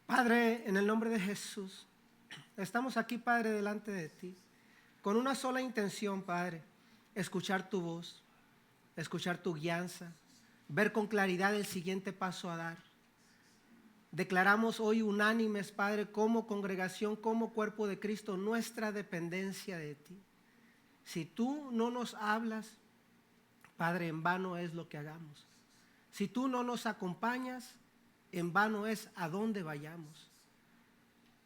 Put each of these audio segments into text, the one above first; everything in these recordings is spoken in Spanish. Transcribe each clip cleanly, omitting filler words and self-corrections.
Padre, en el nombre de Jesús, estamos aquí, Padre, delante de ti, con una sola intención, Padre: escuchar tu voz, escuchar tu guianza, ver con claridad el siguiente paso a dar. Declaramos hoy unánimes, Padre, como congregación, como cuerpo de Cristo, nuestra dependencia de ti. Si tú no nos hablas, Padre, en vano es lo que hagamos. Si tú no nos acompañas, en vano es a dónde vayamos.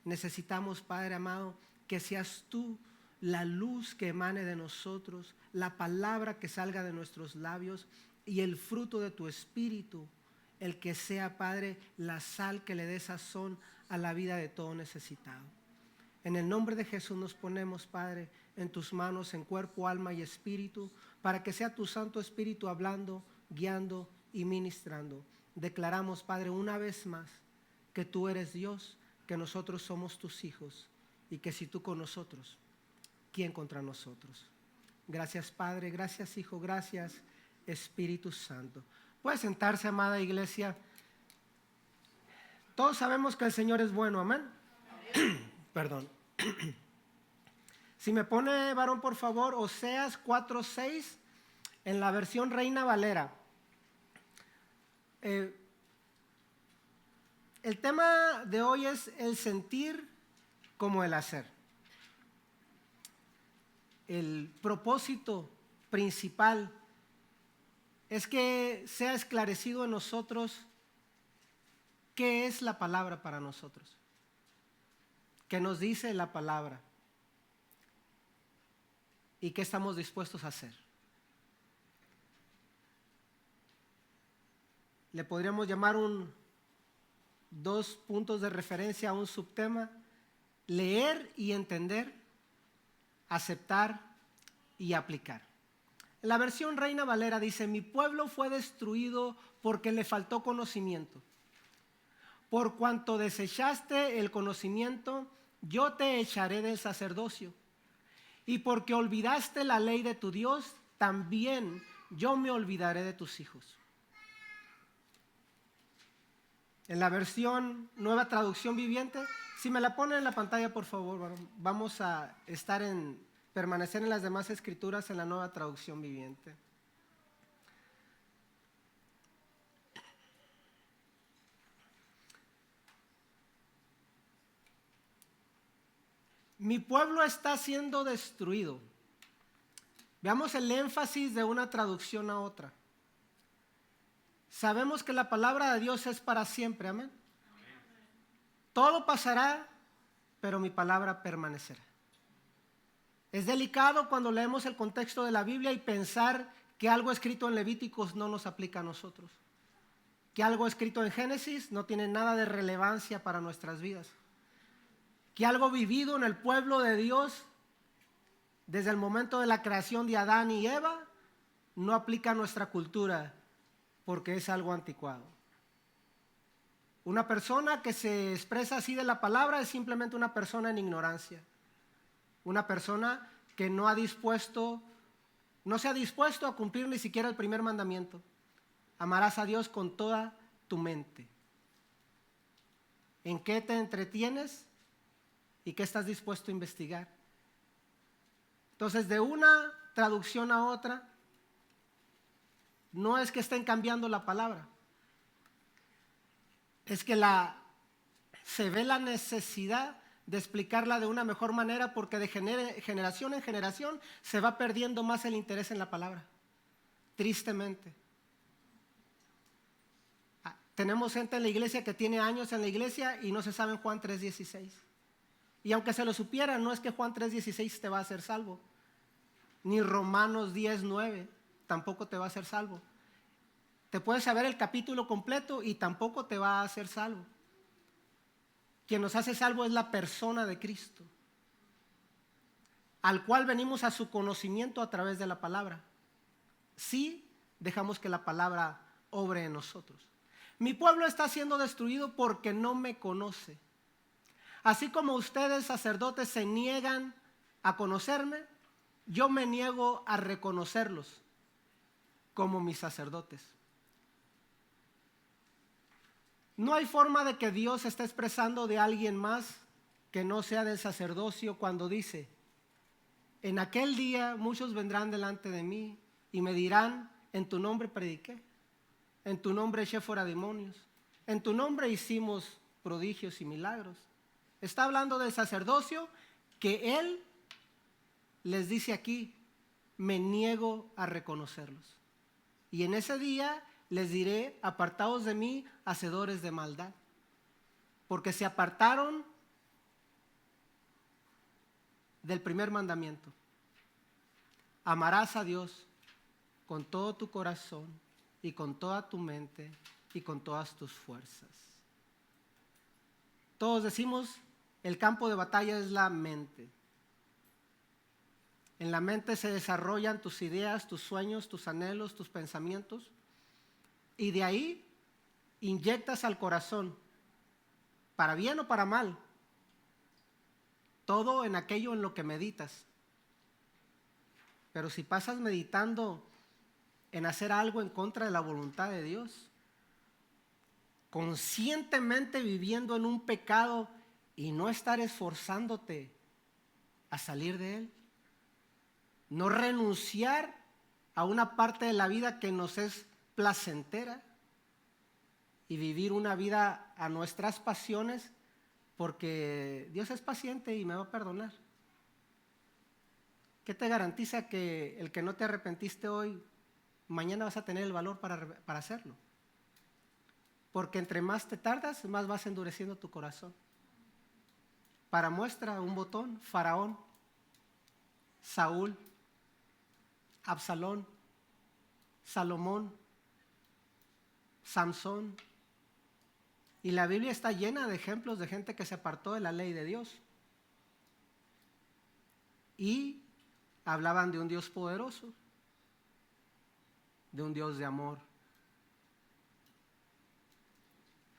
Necesitamos, Padre amado, que seas tú la luz que emane de nosotros, la palabra que salga de nuestros labios y el fruto de tu espíritu, el que sea, Padre, la sal que le dé sazón a la vida de todo necesitado. En el nombre de Jesús nos ponemos, Padre, en tus manos, en cuerpo, alma y espíritu, para que sea tu Santo Espíritu hablando, guiando y ministrando. Declaramos, Padre, una vez más que tú eres Dios, que nosotros somos tus hijos y que si tú con nosotros, ¿quién contra nosotros? Gracias, Padre, gracias, Hijo, gracias, Espíritu Santo. Puede sentarse, amada iglesia. Todos sabemos que el Señor es bueno, amén. Perdón. Si me pone, varón, por favor, Oseas 4:6 en la versión Reina Valera. El tema de hoy es el sentir como el hacer. El propósito principal es que sea esclarecido en nosotros qué es la palabra para nosotros, qué nos dice la palabra y qué estamos dispuestos a hacer. Le podríamos llamar dos puntos de referencia a un subtema: leer y entender, aceptar y aplicar. En la versión Reina Valera dice: mi pueblo fue destruido porque le faltó conocimiento. Por cuanto desechaste el conocimiento, yo te echaré del sacerdocio. Y porque olvidaste la ley de tu Dios, también yo me olvidaré de tus hijos. En la versión Nueva Traducción Viviente, si me la ponen en la pantalla, por favor, vamos a permanecer en las demás escrituras en la Nueva Traducción Viviente. Mi pueblo está siendo destruido. Veamos el énfasis de una traducción a otra. Sabemos que la palabra de Dios es para siempre, amén. Todo pasará, pero mi palabra permanecerá. Es delicado cuando leemos el contexto de la Biblia y pensar que algo escrito en Levíticos no nos aplica a nosotros, que algo escrito en Génesis no tiene nada de relevancia para nuestras vidas, que algo vivido en el pueblo de Dios desde el momento de la creación de Adán y Eva no aplica a nuestra cultura porque es algo anticuado. Una persona que se expresa así de la palabra es simplemente una persona en ignorancia, una persona que no se ha dispuesto a cumplir ni siquiera el primer mandamiento: amarás a Dios con toda tu mente. ¿En qué te entretienes y qué estás dispuesto a investigar? Entonces, de una traducción a otra, no es que estén cambiando la palabra, es que se ve la necesidad de explicarla de una mejor manera, porque de generación en generación se va perdiendo más el interés en la palabra, tristemente. Tenemos gente en la iglesia que tiene años en la iglesia y no se sabe Juan 3:16. Y aunque se lo supieran, no es que Juan 3:16 te va a hacer salvo, ni Romanos 10:9 tampoco te va a hacer salvo. Te puedes saber el capítulo completo y tampoco te va a hacer salvo. Quien nos hace salvo es la persona de Cristo, al cual venimos a su conocimiento a través de la palabra. Sí, dejamos que la palabra obre en nosotros. Mi pueblo está siendo destruido porque no me conoce. Así como ustedes, sacerdotes, se niegan a conocerme, yo me niego a reconocerlos como mis sacerdotes. No hay forma de que Dios esté expresando de alguien más que no sea del sacerdocio cuando dice: en aquel día muchos vendrán delante de mí y me dirán: en tu nombre prediqué, en tu nombre eché fuera demonios, en tu nombre hicimos prodigios y milagros. Está hablando del sacerdocio que Él les dice aquí: me niego a reconocerlos. Y en ese día les diré: apartaos de mí, hacedores de maldad, porque se apartaron del primer mandamiento: amarás a Dios con todo tu corazón y con toda tu mente y con todas tus fuerzas. Todos decimos: el campo de batalla es la mente. En la mente se desarrollan tus ideas, tus sueños, tus anhelos, tus pensamientos, y de ahí inyectas al corazón, para bien o para mal, todo en aquello en lo que meditas. Pero si pasas meditando en hacer algo en contra de la voluntad de Dios, conscientemente viviendo en un pecado y no estar esforzándote a salir de él, no renunciar a una parte de la vida que nos es placentera y vivir una vida a nuestras pasiones, porque Dios es paciente y me va a perdonar. ¿Qué te garantiza que el que no te arrepentiste hoy, mañana vas a tener el valor para hacerlo? Porque entre más te tardas, más vas endureciendo tu corazón. Para muestra, un botón: Faraón, Saúl, Absalón, Salomón, Samsón. Y la Biblia está llena de ejemplos de gente que se apartó de la ley de Dios. Y hablaban de un Dios poderoso, de un Dios de amor.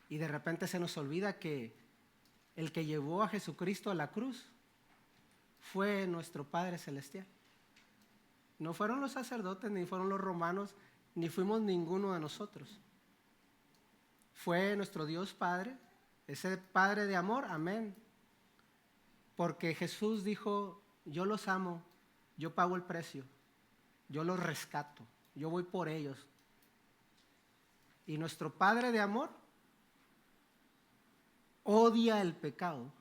Y de repente se nos olvida que el que llevó a Jesucristo a la cruz fue nuestro Padre Celestial. No fueron los sacerdotes, ni fueron los romanos, ni fuimos ninguno de nosotros. Fue nuestro Dios Padre, ese Padre de amor, amén. Porque Jesús dijo: yo los amo, yo pago el precio, yo los rescato, yo voy por ellos. Y nuestro Padre de amor odia el pecado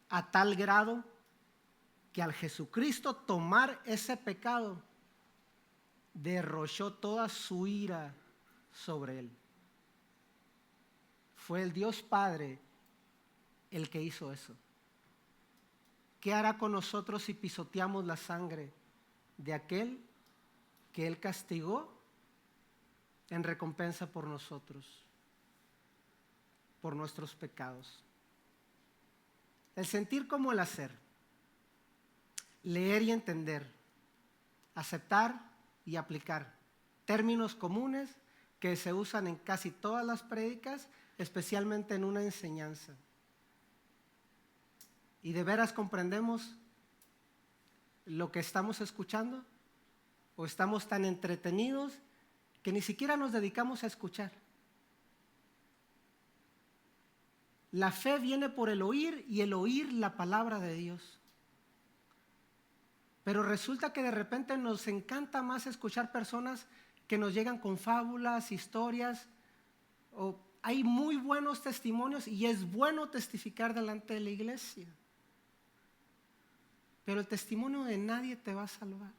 a tal grado que al Jesucristo tomar ese pecado, derrochó toda su ira sobre él. Fue el Dios Padre el que hizo eso. ¿Qué hará con nosotros si pisoteamos la sangre de aquel que Él castigó en recompensa por nosotros, por nuestros pecados? El sentir como el hacer, leer y entender, aceptar y aplicar términos comunes que se usan en casi todas las prédicas, especialmente en una enseñanza. ¿Y de veras comprendemos lo que estamos escuchando? ¿O estamos tan entretenidos que ni siquiera nos dedicamos a escuchar? La fe viene por el oír y el oír la palabra de Dios. Pero resulta que de repente nos encanta más escuchar personas que nos llegan con fábulas, historias. Hay muy buenos testimonios y es bueno testificar delante de la iglesia. Pero el testimonio de nadie te va a salvar.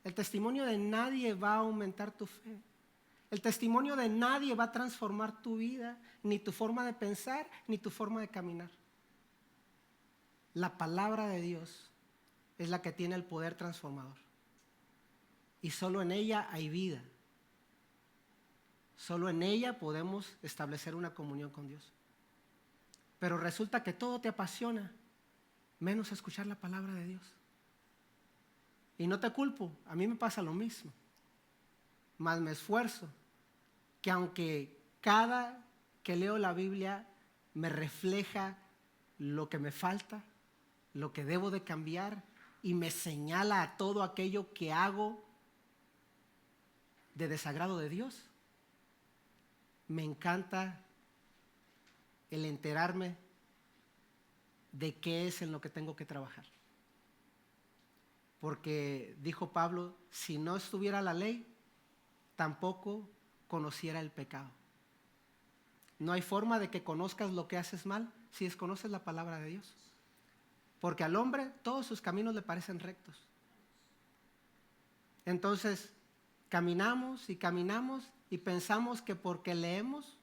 El testimonio de nadie va a aumentar tu fe. El testimonio de nadie va a transformar tu vida, ni tu forma de pensar, ni tu forma de caminar. La palabra de Dios es la que tiene el poder transformador. Y solo en ella hay vida. Solo en ella podemos establecer una comunión con Dios. Pero resulta que todo te apasiona, menos escuchar la palabra de Dios. Y no te culpo, a mí me pasa lo mismo. Mas me esfuerzo, que aunque cada que leo la Biblia me refleja lo que me falta, lo que debo de cambiar, y me señala a todo aquello que hago de desagrado de Dios, me encanta el enterarme de qué es en lo que tengo que trabajar. Porque dijo Pablo, si no estuviera la ley, tampoco conociera el pecado. No hay forma de que conozcas lo que haces mal si desconoces la palabra de Dios. Porque al hombre todos sus caminos le parecen rectos. Entonces, caminamos y pensamos que porque leemos.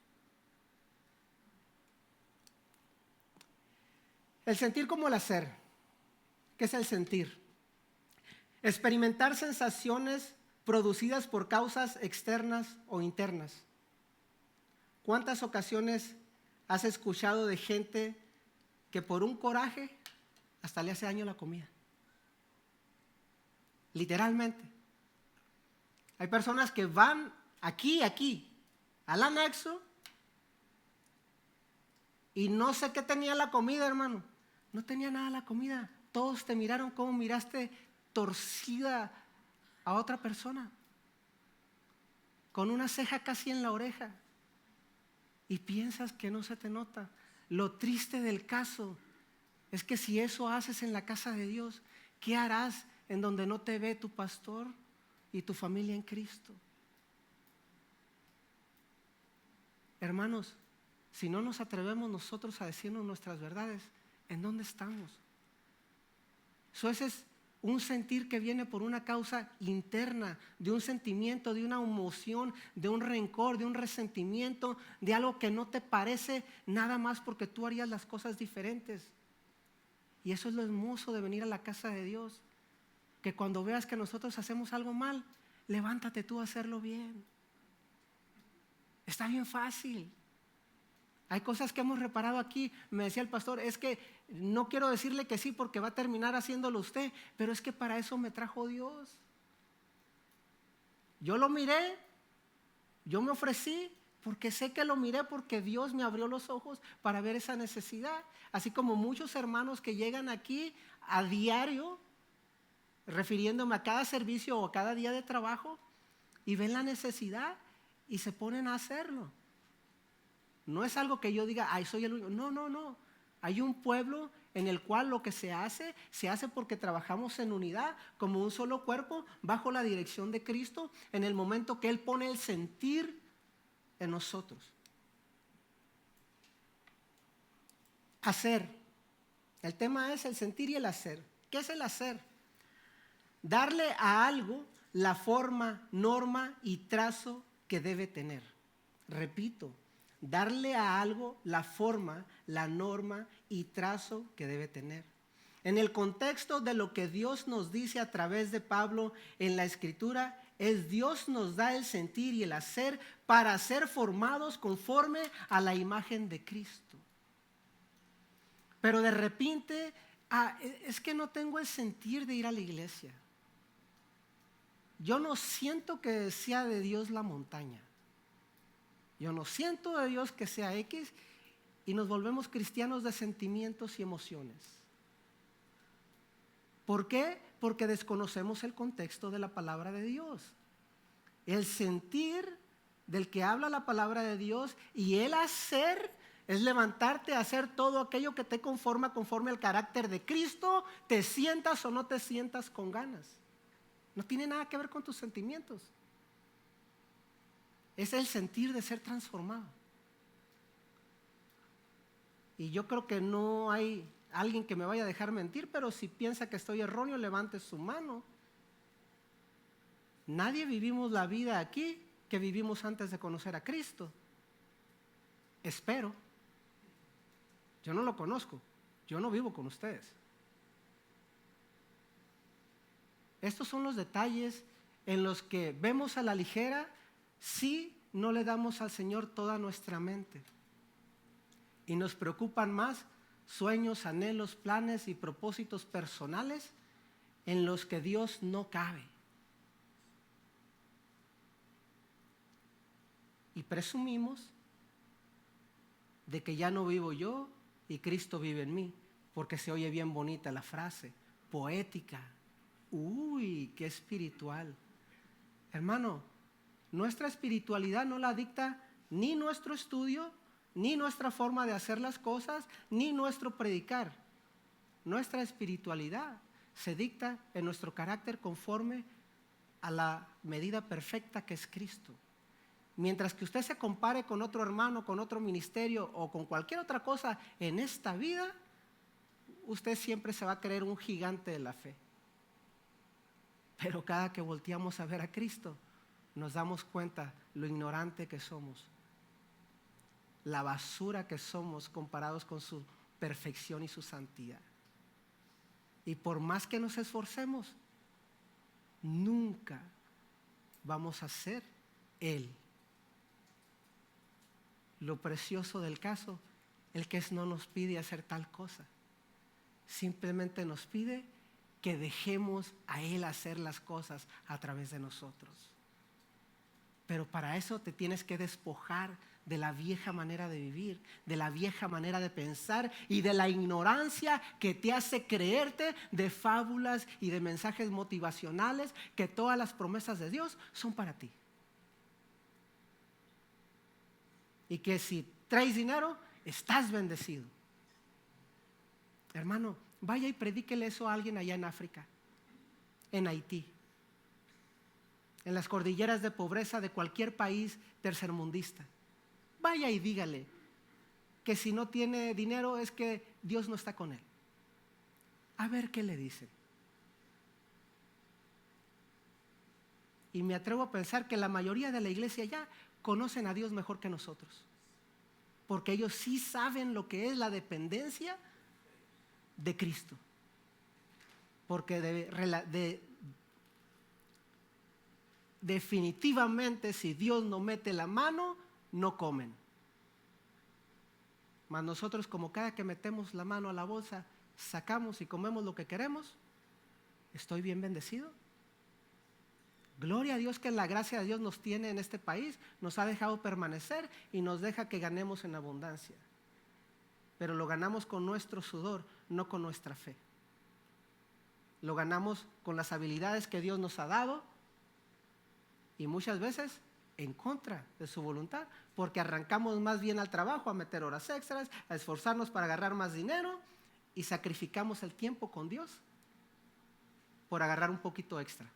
El sentir como el hacer. ¿Qué es el sentir? Experimentar sensaciones producidas por causas externas o internas. ¿Cuántas ocasiones has escuchado de gente que por un coraje hasta le hace daño la comida? Literalmente. Hay personas que van aquí, al anexo, y no sé qué tenía la comida, hermano. No tenía nada la comida. Todos te miraron como miraste torcida a otra persona, con una ceja casi en la oreja, y piensas que no se te nota. Lo triste del caso es que si eso haces en la casa de Dios, ¿qué harás en donde no te ve tu pastor y tu familia en Cristo? Hermanos, si no nos atrevemos nosotros a decirnos nuestras verdades, ¿en dónde estamos? Eso es un sentir que viene por una causa interna, de un sentimiento, de una emoción, de un rencor, de un resentimiento, de algo que no te parece nada más porque tú harías las cosas diferentes. Y eso es lo hermoso de venir a la casa de Dios, que cuando veas que nosotros hacemos algo mal, levántate tú a hacerlo bien. Está bien fácil. Hay cosas que hemos reparado aquí. Me decía el pastor, es que no quiero decirle que sí porque va a terminar haciéndolo usted, pero es que para eso me trajo Dios. Yo lo miré, yo me ofrecí porque sé que lo miré porque Dios me abrió los ojos para ver esa necesidad. Así como muchos hermanos que llegan aquí a diario, refiriéndome a cada servicio o a cada día de trabajo, y ven la necesidad y se ponen a hacerlo. No es algo que yo diga, ay, soy el único. No. Hay un pueblo en el cual lo que se hace porque trabajamos en unidad, como un solo cuerpo, bajo la dirección de Cristo, en el momento que Él pone el sentir en nosotros. Hacer. El tema es el sentir y el hacer. ¿Qué es el hacer? Darle a algo la forma, norma y trazo que debe tener. Repito, darle a algo la forma, la norma y trazo que debe tener. En el contexto de lo que Dios nos dice a través de Pablo en la Escritura, es Dios nos da el sentir y el hacer para ser formados conforme a la imagen de Cristo. Pero de repente, es que no tengo el sentir de ir a la iglesia. Yo no siento que sea de Dios la montaña. Yo no siento de Dios que sea X, y nos volvemos cristianos de sentimientos y emociones. ¿Por qué? Porque desconocemos el contexto de la palabra de Dios. El sentir del que habla la palabra de Dios y el hacer es levantarte a hacer todo aquello que te conforma conforme al carácter de Cristo, te sientas o no te sientas con ganas. No tiene nada que ver con tus sentimientos. Es el sentir de ser transformado. Y yo creo que no hay alguien que me vaya a dejar mentir, pero si piensa que estoy erróneo, levante su mano. Nadie vivimos la vida aquí que vivimos antes de conocer a Cristo. Espero. Yo no lo conozco. Yo no vivo con ustedes. Estos son los detalles en los que vemos a la ligera si no le damos al Señor toda nuestra mente. Y nos preocupan más sueños, anhelos, planes y propósitos personales en los que Dios no cabe. Y presumimos de que ya no vivo yo y Cristo vive en mí, porque se oye bien bonita la frase, poética. Uy, qué espiritual. Hermano, nuestra espiritualidad no la dicta ni nuestro estudio, ni nuestra forma de hacer las cosas, ni nuestro predicar. Nuestra espiritualidad se dicta en nuestro carácter conforme a la medida perfecta que es Cristo. Mientras que usted se compare con otro hermano, con otro ministerio o con cualquier otra cosa en esta vida, usted siempre se va a creer un gigante de la fe. Pero cada que volteamos a ver a Cristo, nos damos cuenta lo ignorante que somos, la basura que somos comparados con su perfección y su santidad. Y por más que nos esforcemos, nunca vamos a ser Él. Lo precioso del caso, el que no nos pide hacer tal cosa. Simplemente nos pide que dejemos a Él hacer las cosas a través de nosotros. Pero para eso te tienes que despojar de la vieja manera de vivir, de la vieja manera de pensar y de la ignorancia que te hace creerte de fábulas y de mensajes motivacionales que todas las promesas de Dios son para ti. Y que si traes dinero, estás bendecido. Hermano, vaya y predíquele eso a alguien allá en África, en Haití, en las cordilleras de pobreza de cualquier país tercermundista. Vaya y dígale que si no tiene dinero es que Dios no está con él. A ver qué le dicen. Y me atrevo a pensar que la mayoría de la iglesia ya conocen a Dios mejor que nosotros, porque ellos sí saben lo que es la dependencia de Cristo. Porque definitivamente si Dios no mete la mano, no comen. Mas nosotros, como cada que metemos la mano a la bolsa, sacamos y comemos lo que queremos, ¿estoy bien bendecido? Gloria a Dios que la gracia de Dios nos tiene en este país, nos ha dejado permanecer y nos deja que ganemos en abundancia. Pero lo ganamos con nuestro sudor, no con nuestra fe. Lo ganamos con las habilidades que Dios nos ha dado y muchas veces en contra de su voluntad, porque arrancamos más bien al trabajo, a meter horas extras, a esforzarnos para agarrar más dinero y sacrificamos el tiempo con Dios por agarrar un poquito extra.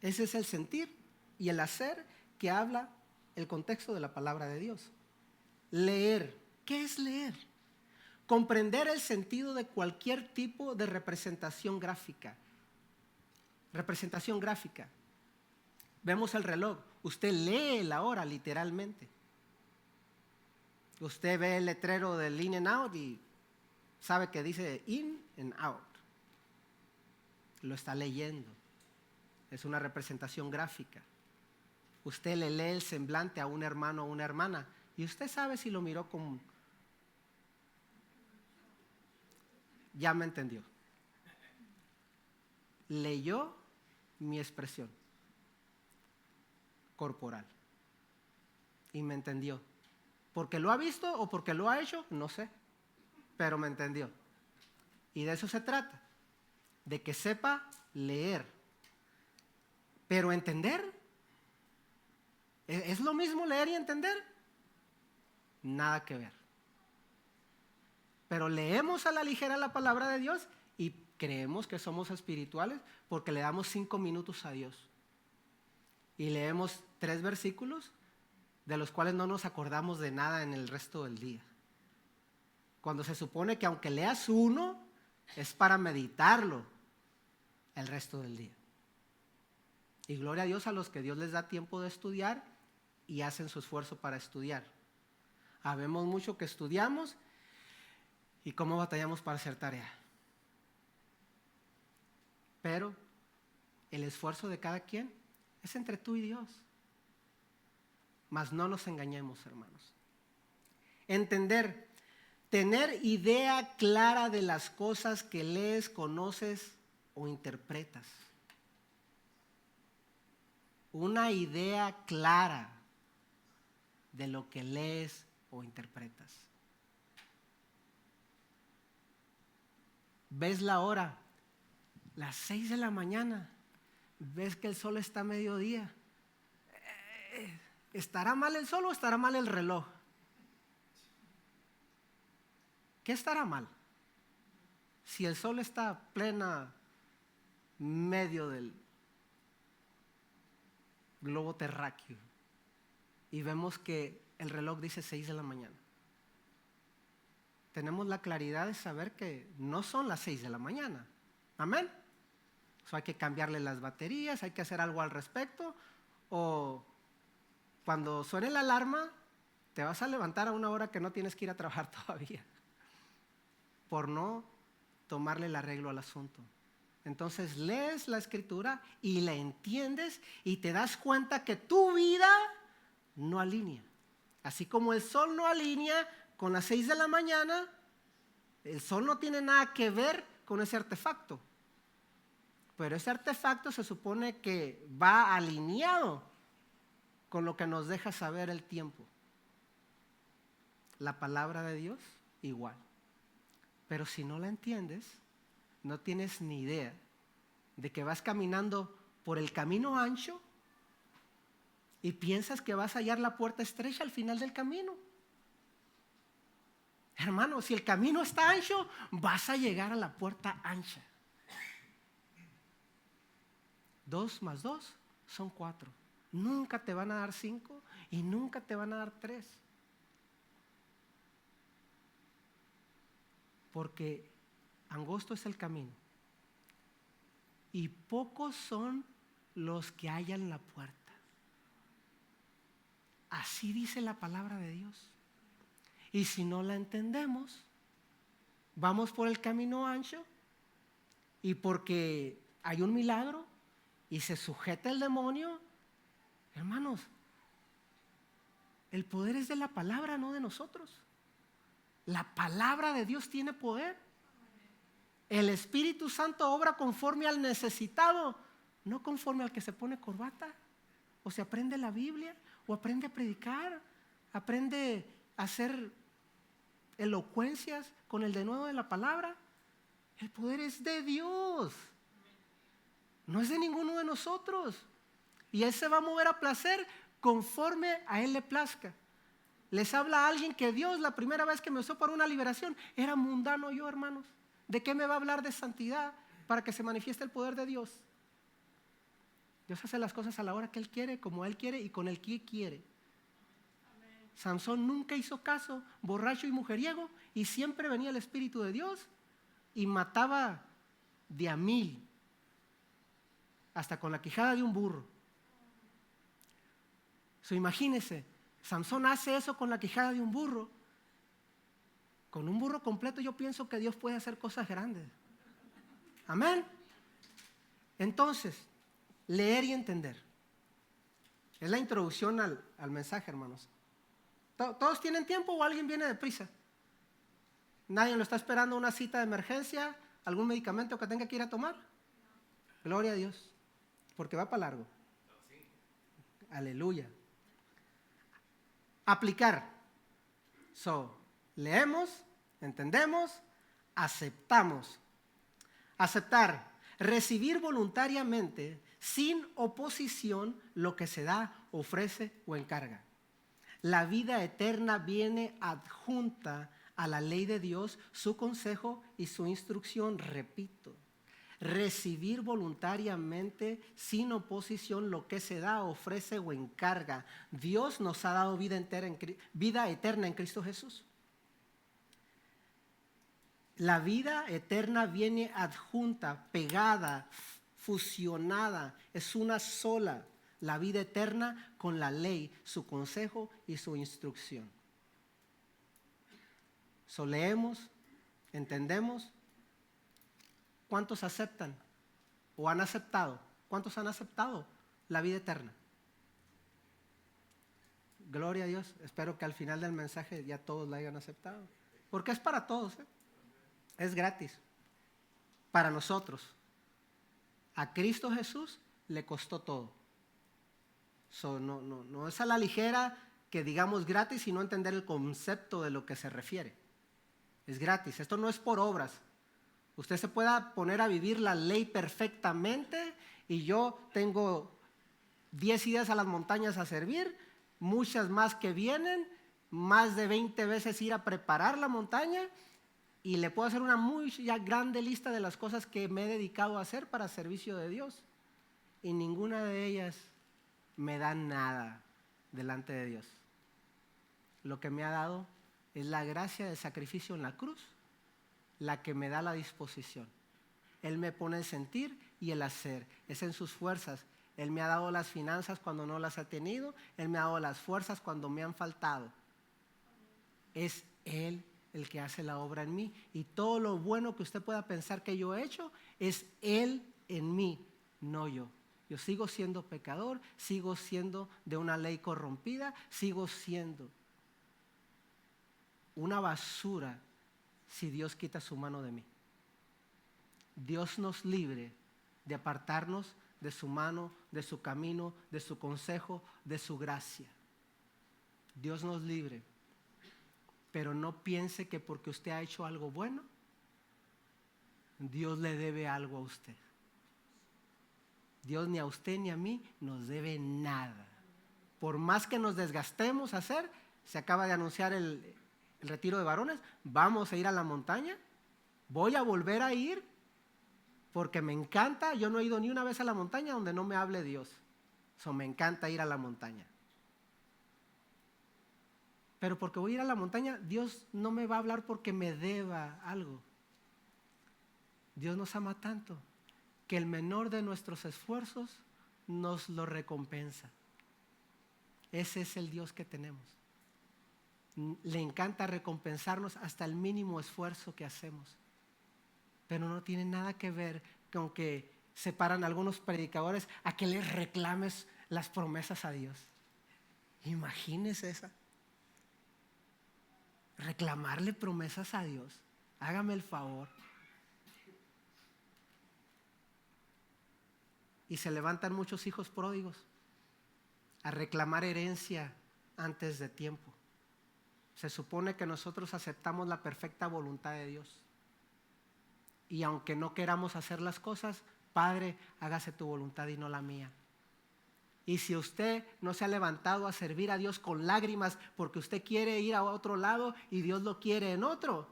Ese es el sentir y el hacer que habla el contexto de la palabra de Dios. Leer. ¿Qué es leer? Comprender el sentido de cualquier tipo de representación gráfica. Representación gráfica. Vemos el reloj. Usted lee la hora literalmente. Usted ve el letrero del in and out y sabe que dice in and out. Lo está leyendo. Es una representación gráfica. Usted le lee el semblante a un hermano o una hermana y usted sabe si lo miró con... Ya me entendió. Leyó mi expresión corporal y me entendió. ¿Porque lo ha visto o porque lo ha hecho? No sé, pero me entendió. Y de eso se trata, de que sepa leer. Pero entender, ¿es lo mismo leer y entender? Nada que ver. Pero leemos a la ligera la palabra de Dios y creemos que somos espirituales porque le damos 5 minutos a Dios. Y leemos 3 versículos de los cuales no nos acordamos de nada en el resto del día. Cuando se supone que aunque leas uno, es para meditarlo el resto del día. Y gloria a Dios a los que Dios les da tiempo de estudiar y hacen su esfuerzo para estudiar. Habemos mucho que estudiamos y cómo batallamos para hacer tarea. Pero el esfuerzo de cada quien es entre tú y Dios. Mas no nos engañemos, hermanos. Entender, tener idea clara de las cosas que lees, conoces o interpretas. Una idea clara de lo que lees o interpretas. Ves la hora, las 6 de la mañana, ves que el sol está a mediodía. ¿Estará mal el sol o estará mal el reloj? ¿qué estará mal? Si el sol está plena medio del globo terráqueo y vemos que el reloj dice 6 de la mañana. Tenemos la claridad de saber que no son las 6 de la mañana. Amén. Hay que cambiarle las baterías, hay que hacer algo al respecto, o cuando suene la alarma te vas a levantar a una hora que no tienes que ir a trabajar todavía por no tomarle el arreglo al asunto. Entonces lees la escritura y la entiendes y te das cuenta que tu vida no alinea. Así como el sol no alinea con las 6 de la mañana, el sol no tiene nada que ver con ese artefacto. Pero ese artefacto se supone que va alineado con lo que nos deja saber el tiempo. La palabra de Dios, igual. Pero si no la entiendes, no tienes ni idea de que vas caminando por el camino ancho y piensas que vas a hallar la puerta estrecha al final del camino. Hermano, si el camino está ancho, vas a llegar a la puerta ancha. 2 más 2 son 4. Nunca te van a dar 5 y nunca te van a dar 3. Porque angosto es el camino y pocos son los que hallan la puerta. Así dice la palabra de Dios. Y si no la entendemos, vamos por el camino ancho y porque hay un milagro y se sujeta el demonio. Hermanos, el poder es de la palabra, no de nosotros. La palabra de Dios tiene poder. El Espíritu Santo obra conforme al necesitado, no conforme al que se pone corbata, o se aprende la Biblia, o aprende a predicar, aprende a hacer elocuencias con el denuedo de la palabra. El poder es de Dios, no es de ninguno de nosotros. Y Él se va a mover a placer conforme a Él le plazca. Les habla a alguien que Dios, la primera vez que me usó para una liberación, era mundano yo, hermanos. ¿De qué me va a hablar de santidad para que se manifieste el poder de Dios? Dios hace las cosas a la hora que Él quiere, como Él quiere y con el que quiere. Amén. Sansón nunca hizo caso, borracho y mujeriego, y siempre venía el Espíritu de Dios y mataba de a 1000, hasta con la quijada de un burro. Imagínense, Sansón hace eso con la quijada de un burro. Con un burro completo yo pienso que Dios puede hacer cosas grandes. Amén. Entonces, leer y entender. Es la introducción al mensaje, hermanos. ¿Todos tienen tiempo o alguien viene deprisa? ¿Nadie lo está esperando una cita de emergencia? ¿Algún medicamento que tenga que ir a tomar? Gloria a Dios, porque va para largo. Aleluya. Aplicar. Leemos, entendemos, aceptamos. Aceptar, recibir voluntariamente, sin oposición, lo que se da, ofrece o encarga. La vida eterna viene adjunta a la ley de Dios, su consejo y su instrucción. Repito, recibir voluntariamente, sin oposición, lo que se da, ofrece o encarga. Dios nos ha dado vida eterna en Cristo Jesús. La vida eterna viene adjunta, pegada, fusionada, es una sola. La vida eterna con la ley, su consejo y su instrucción. Leemos, entendemos. ¿Cuántos aceptan o han aceptado? ¿Cuántos han aceptado la vida eterna? Gloria a Dios. Espero que al final del mensaje ya todos la hayan aceptado. Porque es para todos, ¿eh? Es gratis. Para nosotros. A Cristo Jesús le costó todo. No es a la ligera que digamos gratis y no entender el concepto de lo que se refiere. Es gratis. Esto no es por obras. Usted se pueda poner a vivir la ley perfectamente y yo tengo 10 idas a las montañas a servir, muchas más que vienen, más de 20 veces ir a preparar la montaña Y le puedo hacer una muy ya grande lista de las cosas que me he dedicado a hacer para servicio de Dios. Y ninguna de ellas me da nada delante de Dios. Lo que me ha dado es la gracia del sacrificio en la cruz, la que me da la disposición. Él me pone el sentir y el hacer. Es en sus fuerzas. Él me ha dado las finanzas cuando no las ha tenido. Él me ha dado las fuerzas cuando me han faltado. Es Él el que hace la obra en mí. Y todo lo bueno que usted pueda pensar que yo he hecho, es Él en mí, no yo. Yo sigo siendo pecador, sigo siendo de una ley corrompida, sigo siendo una basura si Dios quita su mano de mí. Dios nos libre de apartarnos de su mano, de su camino, de su consejo, de su gracia. Dios nos libre. Pero no piense que porque usted ha hecho algo bueno, Dios le debe algo a usted. Dios ni a usted ni a mí nos debe nada. Por más que nos desgastemos a hacer, se acaba de anunciar el retiro de varones, vamos a ir a la montaña, voy a volver a ir porque me encanta. Yo no he ido ni una vez a la montaña donde no me hable Dios. Me encanta ir a la montaña. Pero porque voy a ir a la montaña, Dios no me va a hablar porque me deba algo. Dios nos ama tanto que el menor de nuestros esfuerzos nos lo recompensa. Ese es el Dios que tenemos. Le encanta recompensarnos hasta el mínimo esfuerzo que hacemos. Pero no tiene nada que ver con que separan algunos predicadores a que les reclames las promesas a Dios. Imagínese esa. Reclamarle promesas a Dios. Hágame el favor. Y se levantan muchos hijos pródigos a reclamar herencia antes de tiempo. Se supone que nosotros aceptamos la perfecta voluntad de Dios. Y aunque no queramos hacer las cosas, Padre, hágase tu voluntad y no la mía. Y si usted no se ha levantado a servir a Dios con lágrimas porque usted quiere ir a otro lado y Dios lo quiere en otro,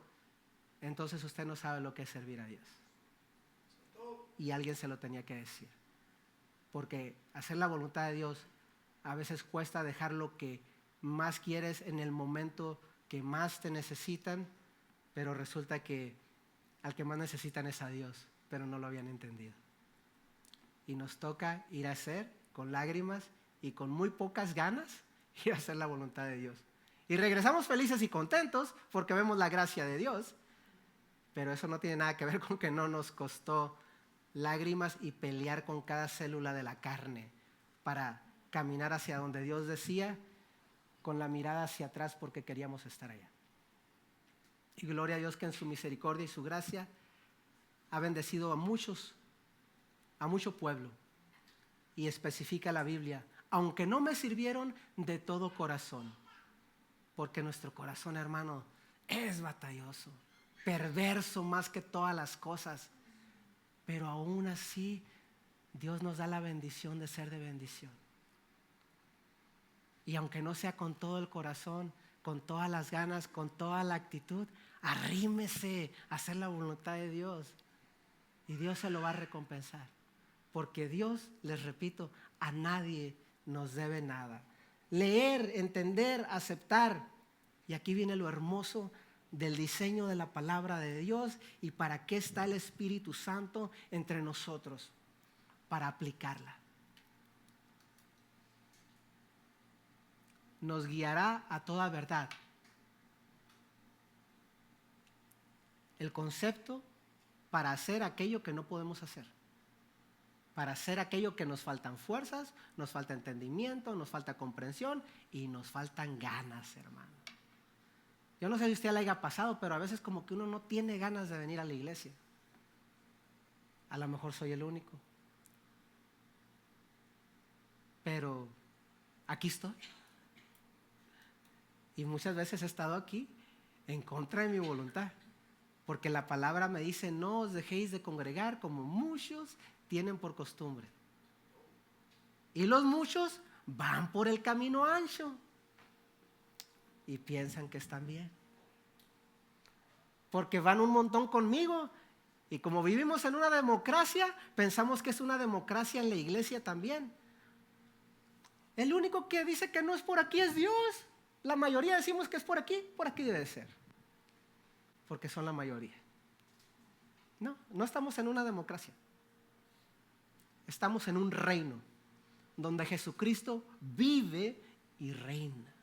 entonces usted no sabe lo que es servir a Dios. Y alguien se lo tenía que decir. Porque hacer la voluntad de Dios a veces cuesta dejar lo que más quieres en el momento que más te necesitan, pero resulta que al que más necesitan es a Dios, pero no lo habían entendido. Y nos toca ir a hacer con lágrimas y con muy pocas ganas, ir a hacer la voluntad de Dios. Y regresamos felices y contentos porque vemos la gracia de Dios, pero eso no tiene nada que ver con que no nos costó lágrimas y pelear con cada célula de la carne para caminar hacia donde Dios decía, con la mirada hacia atrás porque queríamos estar allá. Y gloria a Dios que en su misericordia y su gracia ha bendecido a mucho pueblo. Y especifica la Biblia, aunque no me sirvieron de todo corazón, porque nuestro corazón, hermano, es batalloso, perverso más que todas las cosas, pero aún así Dios nos da la bendición de ser de bendición. Y aunque no sea con todo el corazón, con todas las ganas, con toda la actitud, arrímese a hacer la voluntad de Dios y Dios se lo va a recompensar. Porque Dios, les repito, a nadie nos debe nada. Leer, entender, aceptar. Y aquí viene lo hermoso del diseño de la palabra de Dios y para qué está el Espíritu Santo entre nosotros, para aplicarla. Nos guiará a toda verdad. El concepto para hacer aquello que no podemos hacer. Para hacer aquello que nos faltan fuerzas, nos falta entendimiento, nos falta comprensión y nos faltan ganas, hermano. Yo no sé si a usted le haya pasado, pero a veces como que uno no tiene ganas de venir a la iglesia. A lo mejor soy el único. Pero aquí estoy. Y muchas veces he estado aquí en contra de mi voluntad. Porque la palabra me dice, no os dejéis de congregar como muchos tienen por costumbre. Y los muchos van por el camino ancho y piensan que están bien. porque van un montón conmigo. Y como vivimos en una democracia, pensamos que es una democracia en la iglesia también. El único que dice que no es por aquí es Dios. La mayoría decimos que es por aquí debe de ser. Porque son la mayoría. No, no estamos en una democracia. Estamos en un reino donde Jesucristo vive y reina.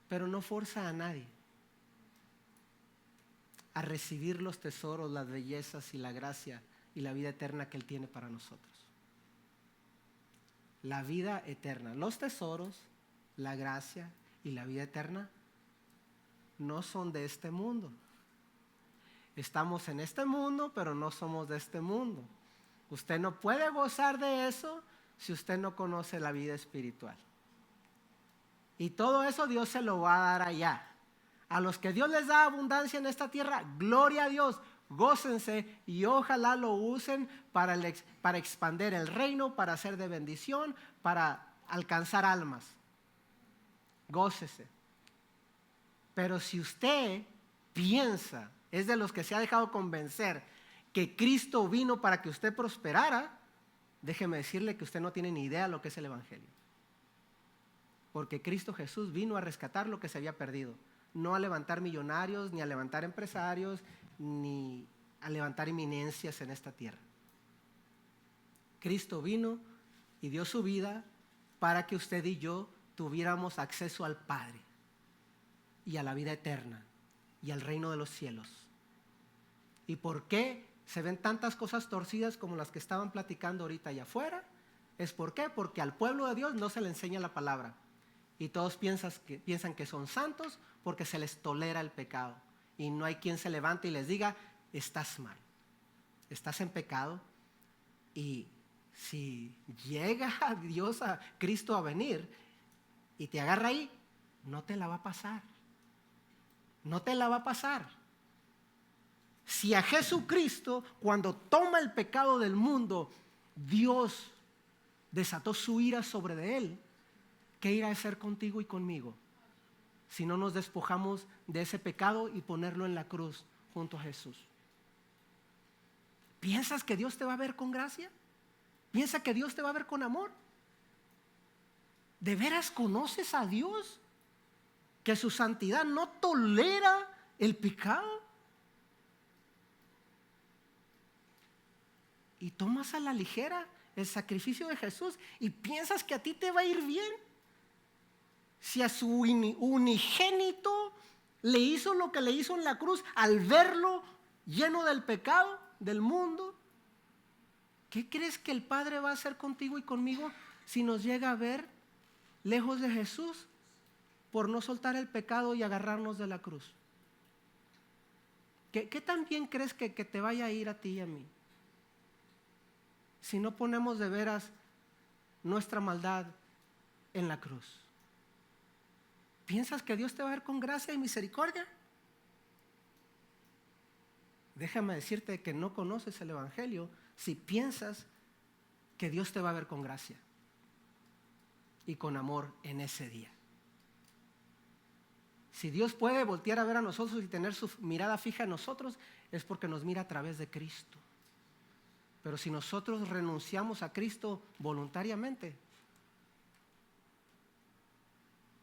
Pero no forza a nadie a recibir los tesoros, las bellezas y la gracia y la vida eterna que Él tiene para nosotros. La vida eterna, los tesoros, la gracia y la vida eterna no son de este mundo. Estamos en este mundo, pero no somos de este mundo. Usted no puede gozar de eso si usted no conoce la vida espiritual. Y todo eso Dios se lo va a dar allá. A los que Dios les da abundancia en esta tierra, gloria a Dios, gócense y ojalá lo usen para expandir el reino, para hacer de bendición, para alcanzar almas. Gócese. Pero si usted piensa, es de los que se ha dejado convencer que Cristo vino para que usted prosperara, déjeme decirle que usted no tiene ni idea de lo que es el Evangelio. Porque Cristo Jesús vino a rescatar lo que se había perdido. No a levantar millonarios, ni a levantar empresarios, ni a levantar eminencias en esta tierra. Cristo vino y dio su vida para que usted y yo tuviéramos acceso al Padre y a la vida eterna y al reino de los cielos. ¿Y por qué se ven tantas cosas torcidas como las que estaban platicando ahorita allá afuera? ¿Es por qué? Porque al pueblo de Dios no se le enseña la palabra. Y todos piensan que son santos porque se les tolera el pecado. Y no hay quien se levante y les diga, estás mal, estás en pecado. Y si llega a Dios, a Cristo a venir y te agarra ahí, no te la va a pasar. No te la va a pasar. Si a Jesucristo, cuando toma el pecado del mundo, Dios desató su ira sobre de él, ¿qué irá a hacer contigo y conmigo? Si no nos despojamos de ese pecado y ponerlo en la cruz junto a Jesús. ¿Piensas que Dios te va a ver con gracia? ¿Piensas que Dios te va a ver con amor? ¿De veras conoces a Dios? ¿Que su santidad no tolera el pecado? Y tomas a la ligera el sacrificio de Jesús y piensas que a ti te va a ir bien. Si a su unigénito le hizo lo que le hizo en la cruz al verlo lleno del pecado del mundo, ¿qué crees que el Padre va a hacer contigo y conmigo si nos llega a ver lejos de Jesús por no soltar el pecado y agarrarnos de la cruz? ¿Qué tan bien crees que te vaya a ir a ti y a mí si no ponemos de veras nuestra maldad en la cruz? ¿Piensas que Dios te va a ver con gracia y misericordia? Déjame decirte que no conoces el Evangelio si piensas que Dios te va a ver con gracia y con amor en ese día. Si Dios puede voltear a ver a nosotros y tener su mirada fija en nosotros, es porque nos mira a través de Cristo. Pero si nosotros renunciamos a Cristo voluntariamente,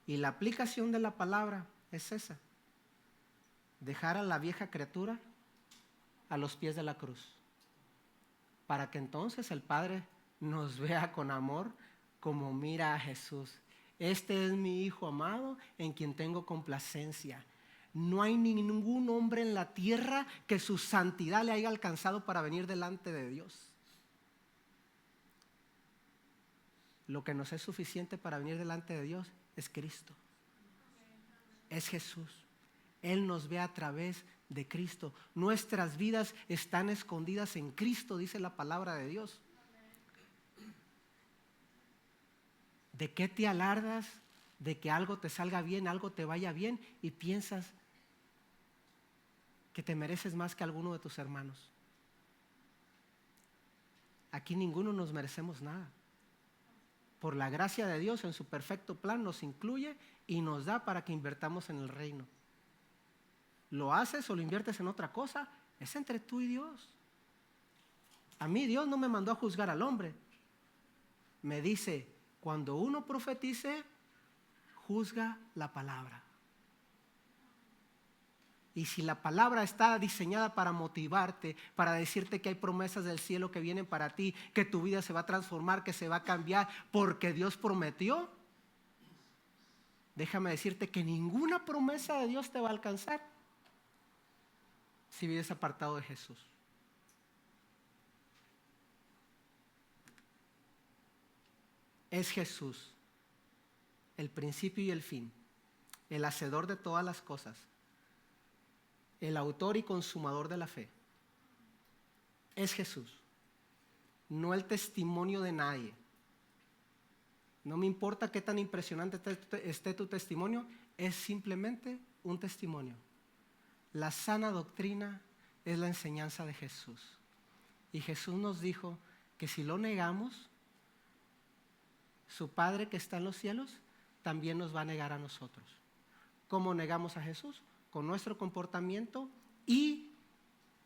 y la aplicación de la palabra es esa: dejar a la vieja criatura a los pies de la cruz, para que entonces el Padre nos vea con amor como mira a Jesús. Este es mi Hijo amado en quien tengo complacencia. No hay ningún hombre en la tierra que su santidad le haya alcanzado para venir delante de Dios. Lo que nos es suficiente para venir delante de Dios es Cristo, es Jesús. Él nos ve a través de Cristo. Nuestras vidas están escondidas en Cristo, dice la palabra de Dios. ¿De qué te alardas? De que algo te salga bien, algo te vaya bien y piensas que te mereces más que alguno de tus hermanos. Aquí ninguno nos merecemos nada. Por la gracia de Dios, en su perfecto plan, nos incluye y nos da para que invertamos en el reino. lo haces o lo inviertes en otra cosa, es entre tú y Dios. A mí Dios no me mandó a juzgar al hombre. Me dice, cuando uno profetice, juzga la palabra. Y si la palabra está diseñada para motivarte, para decirte que hay promesas del cielo que vienen para ti, que tu vida se va a transformar, que se va a cambiar, porque Dios prometió, déjame decirte que ninguna promesa de Dios te va a alcanzar si vives apartado de Jesús. Es Jesús, el principio y el fin, el hacedor de todas las cosas, el autor y consumador de la fe. Es Jesús, no el testimonio de nadie. No me importa qué tan impresionante esté tu testimonio, es simplemente un testimonio. La sana doctrina es la enseñanza de Jesús. Y Jesús nos dijo que si lo negamos, su Padre que está en los cielos también nos va a negar a nosotros. ¿Cómo negamos a Jesús? Con nuestro comportamiento y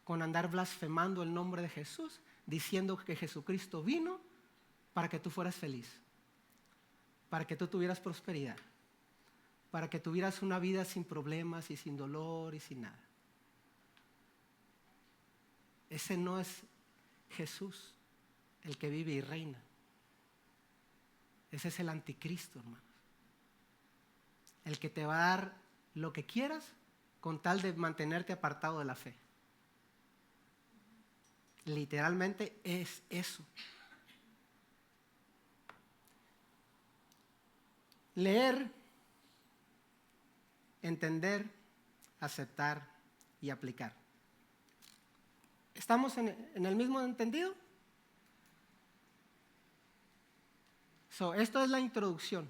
con andar blasfemando el nombre de Jesús, diciendo que Jesucristo vino para que tú fueras feliz, para que tú tuvieras prosperidad, para que tuvieras una vida sin problemas y sin dolor y sin nada. Ese no es Jesús, el que vive y reina. Ese es el anticristo, hermanos. El que te va a dar lo que quieras con tal de mantenerte apartado de la fe. Literalmente es eso. Leer, entender, aceptar y aplicar. ¿Estamos en el mismo entendido? Esto es la introducción.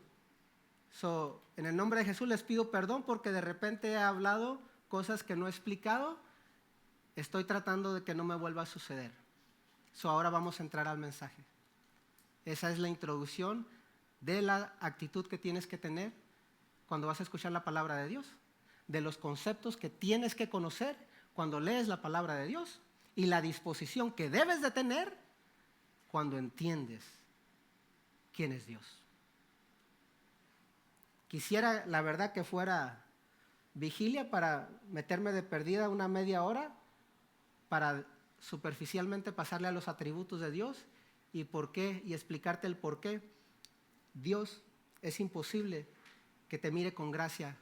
En el nombre de Jesús les pido perdón porque de repente he hablado cosas que no he explicado. Estoy tratando de que no me vuelva a suceder. Ahora vamos a entrar al mensaje. Esa es la introducción de la actitud que tienes que tener cuando vas a escuchar la palabra de Dios, de los conceptos que tienes que conocer cuando lees la palabra de Dios y la disposición que debes de tener cuando entiendes quién es Dios. Quisiera, la verdad, que fuera vigilia para meterme de perdida una media hora para superficialmente pasarle a los atributos de Dios y por qué, y explicarte el por qué Dios es imposible que te mire con gracia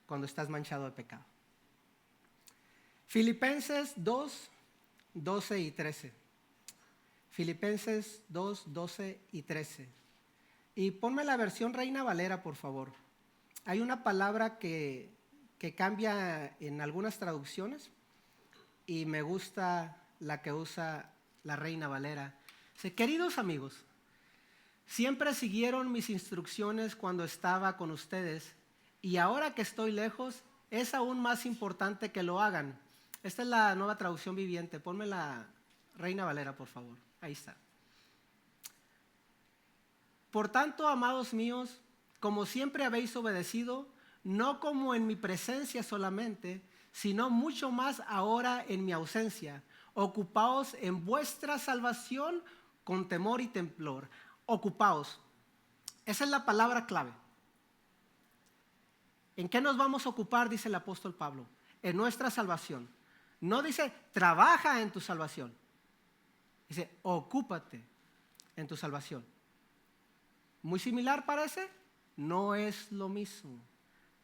cuando estás manchado de pecado. Filipenses 2, 12 y 13. Filipenses 2, 12 y 13. Y ponme la versión Reina Valera, por favor. Hay una palabra que cambia en algunas traducciones y me gusta la que usa la Reina Valera. Dice, queridos amigos, siempre siguieron mis instrucciones cuando estaba con ustedes y ahora que estoy lejos es aún más importante que lo hagan. Esta es la Nueva Traducción Viviente. Ponme la Reina Valera, por favor. Ahí está. Por tanto, amados míos, como siempre habéis obedecido, no como en mi presencia solamente, sino mucho más ahora en mi ausencia, ocupaos en vuestra salvación con temor y temblor. Ocupaos. Esa es la palabra clave. ¿En qué nos vamos a ocupar? Dice el apóstol Pablo. En nuestra salvación. No dice, trabaja en tu salvación. Dice, ocúpate en tu salvación. Muy similar parece, no es lo mismo.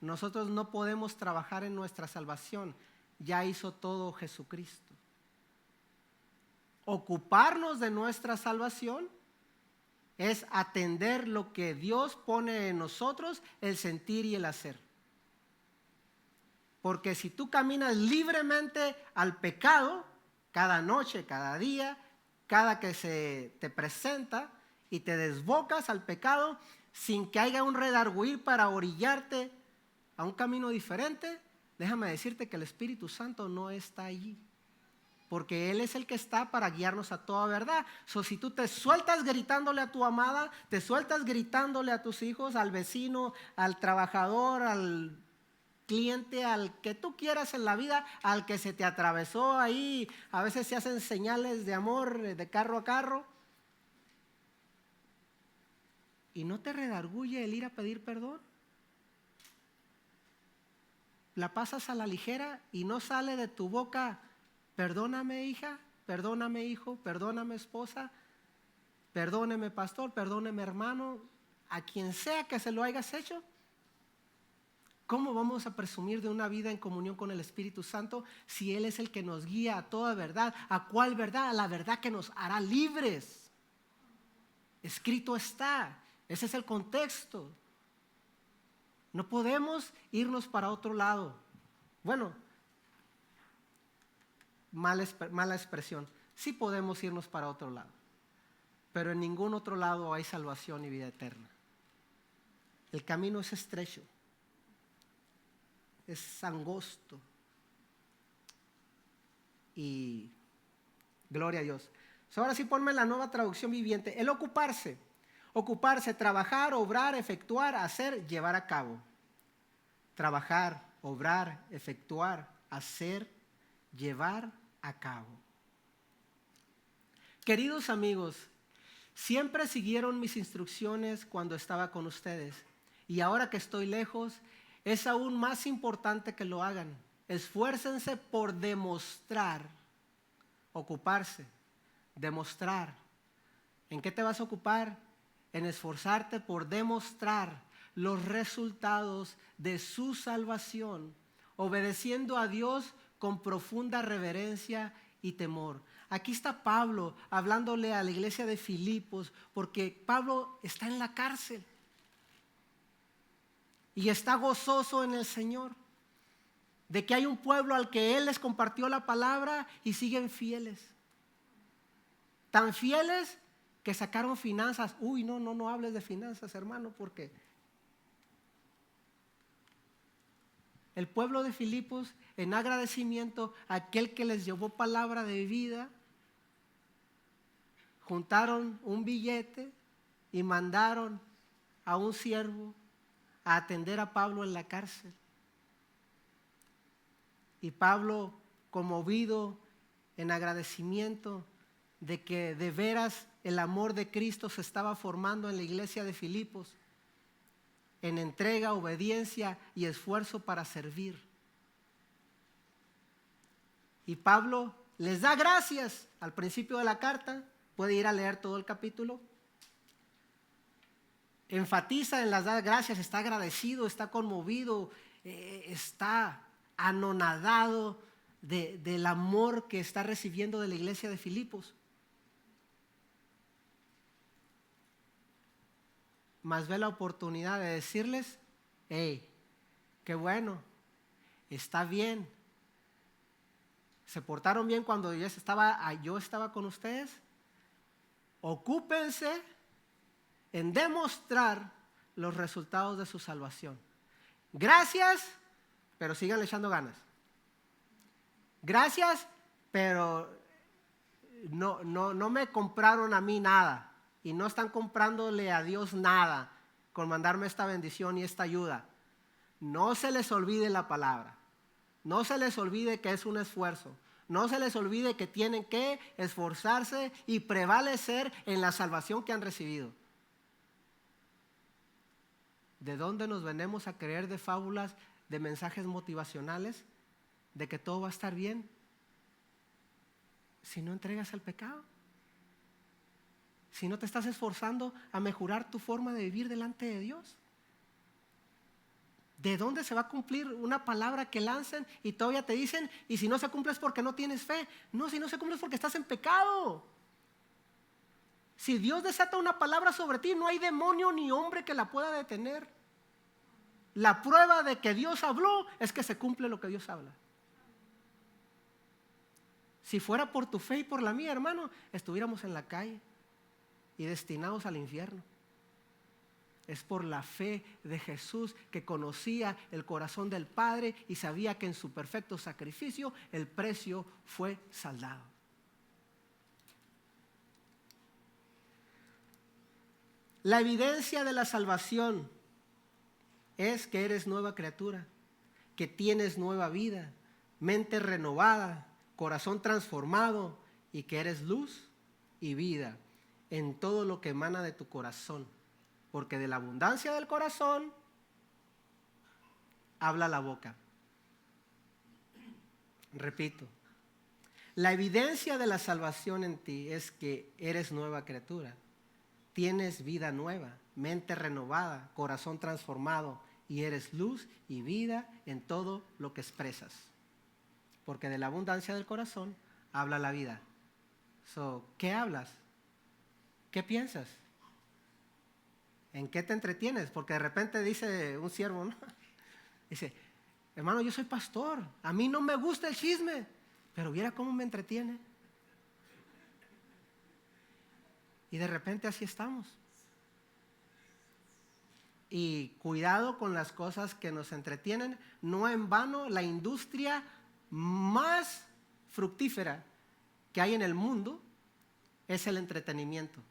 Nosotros no podemos trabajar en nuestra salvación, ya hizo todo Jesucristo. Ocuparnos de nuestra salvación es atender lo que Dios pone en nosotros, el sentir y el hacer. Porque si tú caminas libremente al pecado, cada noche, cada día, cada que se te presenta, y te desbocas al pecado sin que haya un redarguir para orillarte a un camino diferente, déjame decirte que el Espíritu Santo no está allí, porque Él es el que está para guiarnos a toda verdad. Si tú te sueltas gritándole a tu amada, te sueltas gritándole a tus hijos, al vecino, al trabajador, al cliente, al que tú quieras en la vida, al que se te atravesó ahí. A veces se hacen señales de amor de carro a carro. ¿Y no te redarguye el ir a pedir perdón? La pasas a la ligera y no sale de tu boca: perdóname, hija, perdóname, hijo, perdóname, esposa, perdóneme, pastor, perdóneme, hermano, a quien sea que se lo hayas hecho. ¿Cómo vamos a presumir de una vida en comunión con el Espíritu Santo si Él es el que nos guía a toda verdad? ¿A cuál verdad? A la verdad que nos hará libres. Escrito está. Ese es el contexto. No podemos irnos para otro lado. Bueno, mala expresión. Sí podemos irnos para otro lado, pero en ningún otro lado hay salvación y vida eterna. El camino es estrecho, es angosto. Y gloria a Dios. Ahora sí, ponme la Nueva Traducción Viviente. El ocuparse, trabajar, obrar, efectuar, hacer, llevar a cabo. Trabajar, obrar, efectuar, hacer, llevar a cabo. Queridos amigos, siempre siguieron mis instrucciones cuando estaba con ustedes, y ahora que estoy lejos, es aún más importante que lo hagan. Esfuércense por demostrar, ocuparse, demostrar. ¿En qué te vas a ocupar? En esforzarte por demostrar los resultados de su salvación, obedeciendo a Dios con profunda reverencia y temor. Aquí está Pablo hablándole a la iglesia de Filipos, porque Pablo está en la cárcel y está gozoso en el Señor, de que hay un pueblo al que Él les compartió la palabra y siguen fieles. Tan fieles que sacaron finanzas. Uy, no hables de finanzas, hermano, porque el pueblo de Filipos, en agradecimiento a aquel que les llevó palabra de vida, juntaron un billete y mandaron a un siervo a atender a Pablo en la cárcel. Y Pablo, conmovido en agradecimiento de que de veras el amor de Cristo se estaba formando en la iglesia de Filipos, en entrega, obediencia y esfuerzo para servir. Y Pablo les da gracias al principio de la carta. Puede ir a leer todo el capítulo. Enfatiza en las dar gracias, está agradecido, está conmovido, está anonadado del amor que está recibiendo de la iglesia de Filipos. Mas ve la oportunidad de decirles: hey, qué bueno, está bien, se portaron bien cuando yo estaba con ustedes. Ocúpense en demostrar los resultados de su salvación. Gracias, pero sigan echando ganas. Gracias, pero no me compraron a mí nada. Y no están comprándole a Dios nada con mandarme esta bendición y esta ayuda. No se les olvide la palabra. No se les olvide que es un esfuerzo. No se les olvide que tienen que esforzarse y prevalecer en la salvación que han recibido. ¿De dónde nos venimos a creer de fábulas, de mensajes motivacionales, de que todo va a estar bien si no entregas al pecado? Si no te estás esforzando a mejorar tu forma de vivir delante de Dios. ¿De dónde se va a cumplir una palabra que lancen y todavía te dicen, y si no se cumple es porque no tienes fe? No, si no se cumple es porque estás en pecado. Si Dios desata una palabra sobre ti, no hay demonio ni hombre que la pueda detener. La prueba de que Dios habló es que se cumple lo que Dios habla. Si fuera por tu fe y por la mía, hermano, estuviéramos en la calle y destinados al infierno. Es por la fe de Jesús, que conocía el corazón del Padre y sabía que en su perfecto sacrificio el precio fue saldado. La evidencia de la salvación es que eres nueva criatura, que tienes nueva vida, mente renovada, corazón transformado y que eres luz y vida en todo lo que emana de tu corazón. Porque de la abundancia del corazón habla la boca. Repito, la evidencia de la salvación en ti es que eres nueva criatura. Tienes vida nueva, mente renovada, corazón transformado y eres luz y vida en todo lo que expresas. Porque de la abundancia del corazón habla la vida. ¿Qué hablas? ¿Qué piensas? ¿En qué te entretienes? Porque de repente dice un siervo, ¿no? Dice, hermano, yo soy pastor, a mí no me gusta el chisme, pero viera cómo me entretiene. Y de repente así estamos. Y cuidado con las cosas que nos entretienen. No en vano, la industria más fructífera que hay en el mundo es el entretenimiento.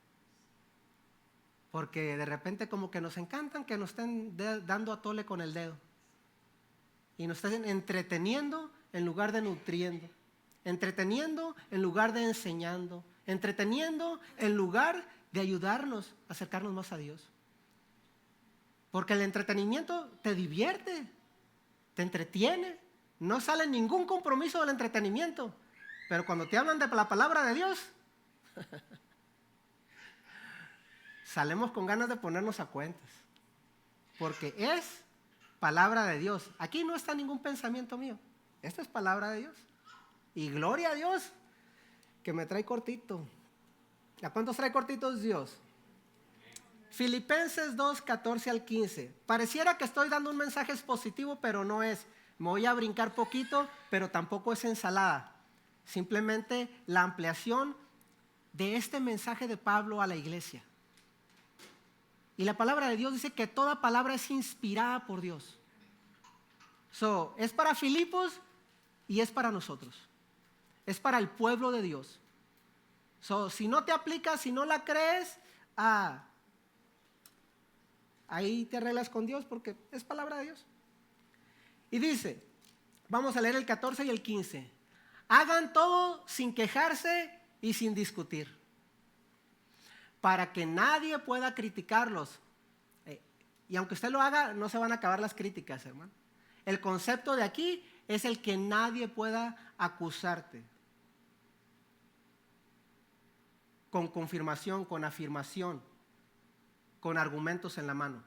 Porque de repente como que nos encantan que nos estén dando a tole con el dedo. Y nos estén entreteniendo en lugar de nutriendo. Entreteniendo en lugar de enseñando. Entreteniendo en lugar de ayudarnos a acercarnos más a Dios. Porque el entretenimiento te divierte, te entretiene. No sale ningún compromiso del entretenimiento. Pero cuando te hablan de la palabra de Dios, salimos con ganas de ponernos a cuentas. Porque es palabra de Dios. Aquí no está ningún pensamiento mío. Esta es palabra de Dios. Y gloria a Dios que me trae cortito. ¿A cuántos trae cortitos Dios? Filipenses 2, 14 al 15. Pareciera que estoy dando un mensaje expositivo, pero no es. Me voy a brincar poquito, pero tampoco es ensalada. Simplemente la ampliación de este mensaje de Pablo a la iglesia. Y la palabra de Dios dice que toda palabra es inspirada por Dios. Es para Filipos y es para nosotros. Es para el pueblo de Dios. Si no te aplicas, si no la crees, ahí te arreglas con Dios porque es palabra de Dios. Y dice, vamos a leer el 14 y el 15. Hagan todo sin quejarse y sin discutir, para que nadie pueda criticarlos. Y aunque usted lo haga, no se van a acabar las críticas, hermano. El concepto de aquí es el que nadie pueda acusarte. Con confirmación, con afirmación, con argumentos en la mano.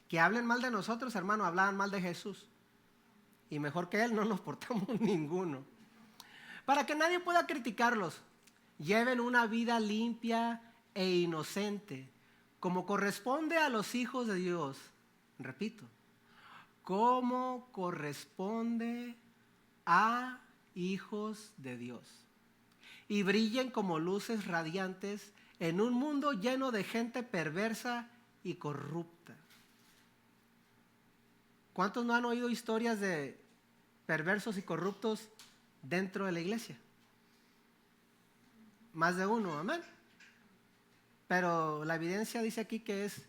Que hablen mal de nosotros, hermano, hablaban mal de Jesús. Y mejor que Él no nos portamos ninguno. Para que nadie pueda criticarlos. Lleven una vida limpia e inocente, como corresponde a los hijos de Dios. Repito, como corresponde a hijos de Dios. Y brillen como luces radiantes en un mundo lleno de gente perversa y corrupta. ¿Cuántos no han oído historias de perversos y corruptos dentro de la iglesia? Más de uno, amén. Pero la evidencia dice aquí que es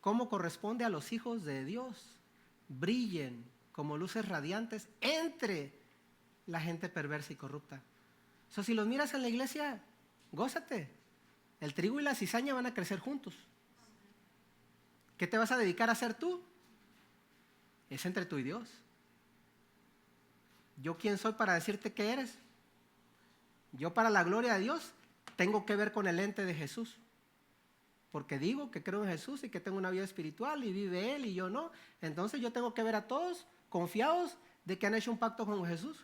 como corresponde a los hijos de Dios. Brillen como luces radiantes entre la gente perversa y corrupta. Si los miras en la iglesia, gózate. El trigo y la cizaña van a crecer juntos. ¿Qué te vas a dedicar a hacer tú? Es entre tú y Dios. ¿Yo quién soy para decirte qué eres? Yo, para la gloria de Dios, tengo que ver con el ente de Jesús. Porque digo que creo en Jesús y que tengo una vida espiritual y vive Él y yo no. Entonces yo tengo que ver a todos confiados de que han hecho un pacto con Jesús,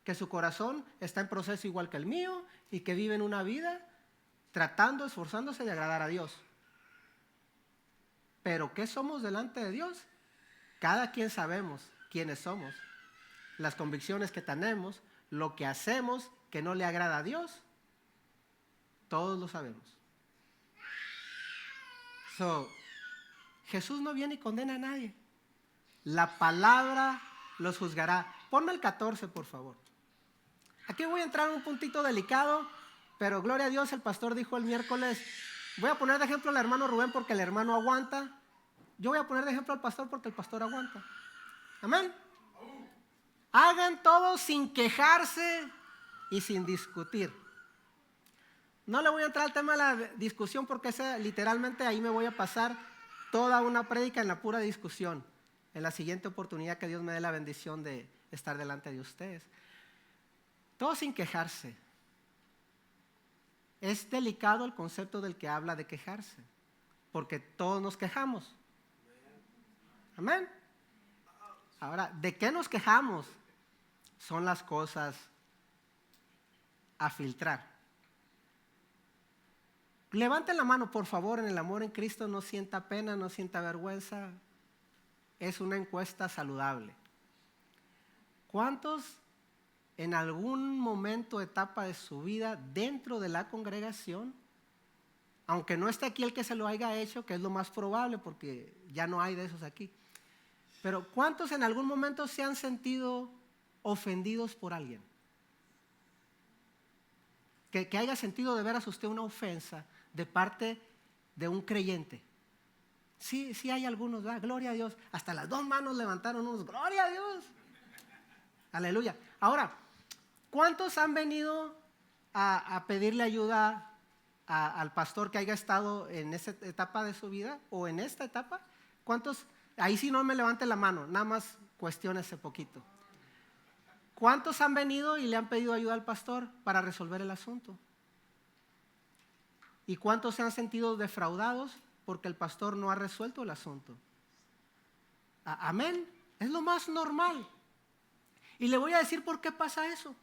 que su corazón está en proceso igual que el mío y que viven una vida tratando, esforzándose de agradar a Dios. Pero ¿qué somos delante de Dios? Cada quien sabemos quiénes somos, las convicciones que tenemos, lo que hacemos que no le agrada a Dios, todos lo sabemos. Jesús no viene y condena a nadie. La palabra los juzgará. Ponme el 14, por favor. Aquí voy a entrar en un puntito delicado, pero gloria a Dios, el pastor dijo el miércoles, voy a poner de ejemplo al hermano Rubén porque el hermano aguanta. Yo voy a poner de ejemplo al pastor porque el pastor aguanta. Amén. Hagan todo sin quejarse y sin discutir. No le voy a entrar al tema de la discusión porque literalmente ahí me voy a pasar toda una prédica en la pura discusión. En la siguiente oportunidad que Dios me dé la bendición de estar delante de ustedes. Todo sin quejarse. Es delicado el concepto del que habla de quejarse, porque todos nos quejamos. Amén. Ahora, ¿de qué nos quejamos? Son las cosas a filtrar. Levanten la mano, por favor, en el amor en Cristo. No sienta pena, no sienta vergüenza. Es una encuesta saludable. ¿Cuántos en algún momento, etapa de su vida, dentro de la congregación, aunque no esté aquí el que se lo haya hecho, que es lo más probable porque ya no hay de esos aquí, pero cuántos en algún momento se han sentido ofendidos por alguien? Que haya sentido de veras usted una ofensa de parte de un creyente. Sí, sí hay algunos, ¿verdad? Gloria a Dios. Hasta las dos manos levantaron unos, gloria a Dios. Aleluya. Ahora, ¿cuántos han venido a pedirle ayuda al pastor que haya estado en esa etapa de su vida o en esta etapa? ¿Cuántos? Ahí sí no me levante la mano, nada más cuestiónese poquito. ¿Cuántos han venido y le han pedido ayuda al pastor para resolver el asunto? ¿Y cuántos se han sentido defraudados porque el pastor no ha resuelto el asunto? Amén. Es lo más normal. Y le voy a decir por qué pasa eso.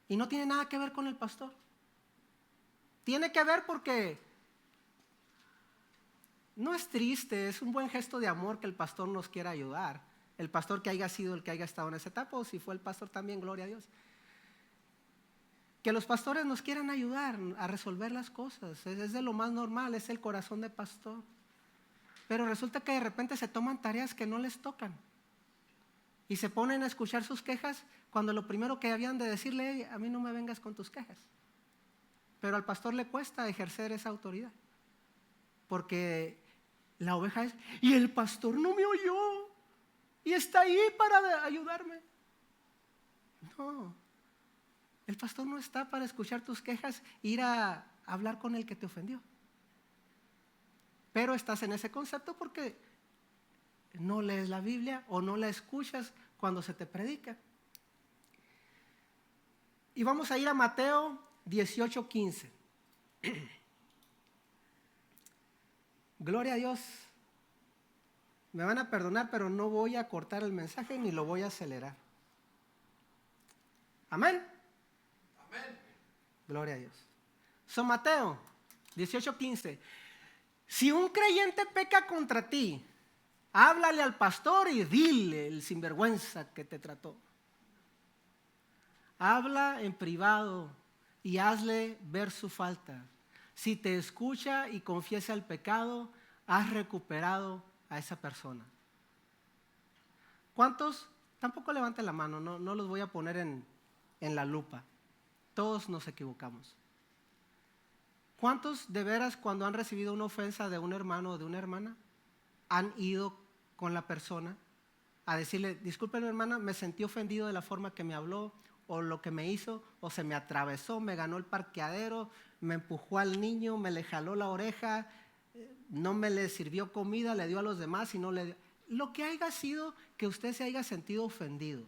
Y no tiene nada que ver con el pastor. Tiene que ver porque no es triste, es un buen gesto de amor que el pastor nos quiera ayudar. El pastor que haya sido el que haya estado en esa etapa, o si fue el pastor también, gloria a Dios. Que los pastores nos quieran ayudar a resolver las cosas, es de lo más normal, es el corazón de pastor. Pero resulta que de repente se toman tareas que no les tocan. Y se ponen a escuchar sus quejas cuando lo primero que habían de decirle, hey, a mí no me vengas con tus quejas. Pero al pastor le cuesta ejercer esa autoridad. Porque la oveja es, y el pastor no me oyó. Y está ahí para ayudarme. No, el pastor no está para escuchar tus quejas e ir a hablar con el que te ofendió. Pero estás en ese concepto porque no lees la Biblia o no la escuchas cuando se te predica. Y vamos a ir a Mateo 18:15. Gloria a Dios. Me van a perdonar, pero no voy a cortar el mensaje ni lo voy a acelerar. Amén. Amén. Gloria a Dios. Mateo 18:15. Si un creyente peca contra ti, háblale al pastor y dile el sinvergüenza que te trató. Habla en privado y hazle ver su falta. Si te escucha y confiesa el pecado, has recuperado a esa persona. ¿Cuántos? Tampoco levanten la mano, no los voy a poner en la lupa. Todos nos equivocamos. ¿Cuántos de veras cuando han recibido una ofensa de un hermano o de una hermana han ido con la persona a decirle, disculpe hermana, me sentí ofendido de la forma que me habló o lo que me hizo, o se me atravesó, me ganó el parqueadero, me empujó al niño, me le jaló la oreja, no me le sirvió comida, le dio a los demás y no le dio. Lo que haya sido que usted se haya sentido ofendido.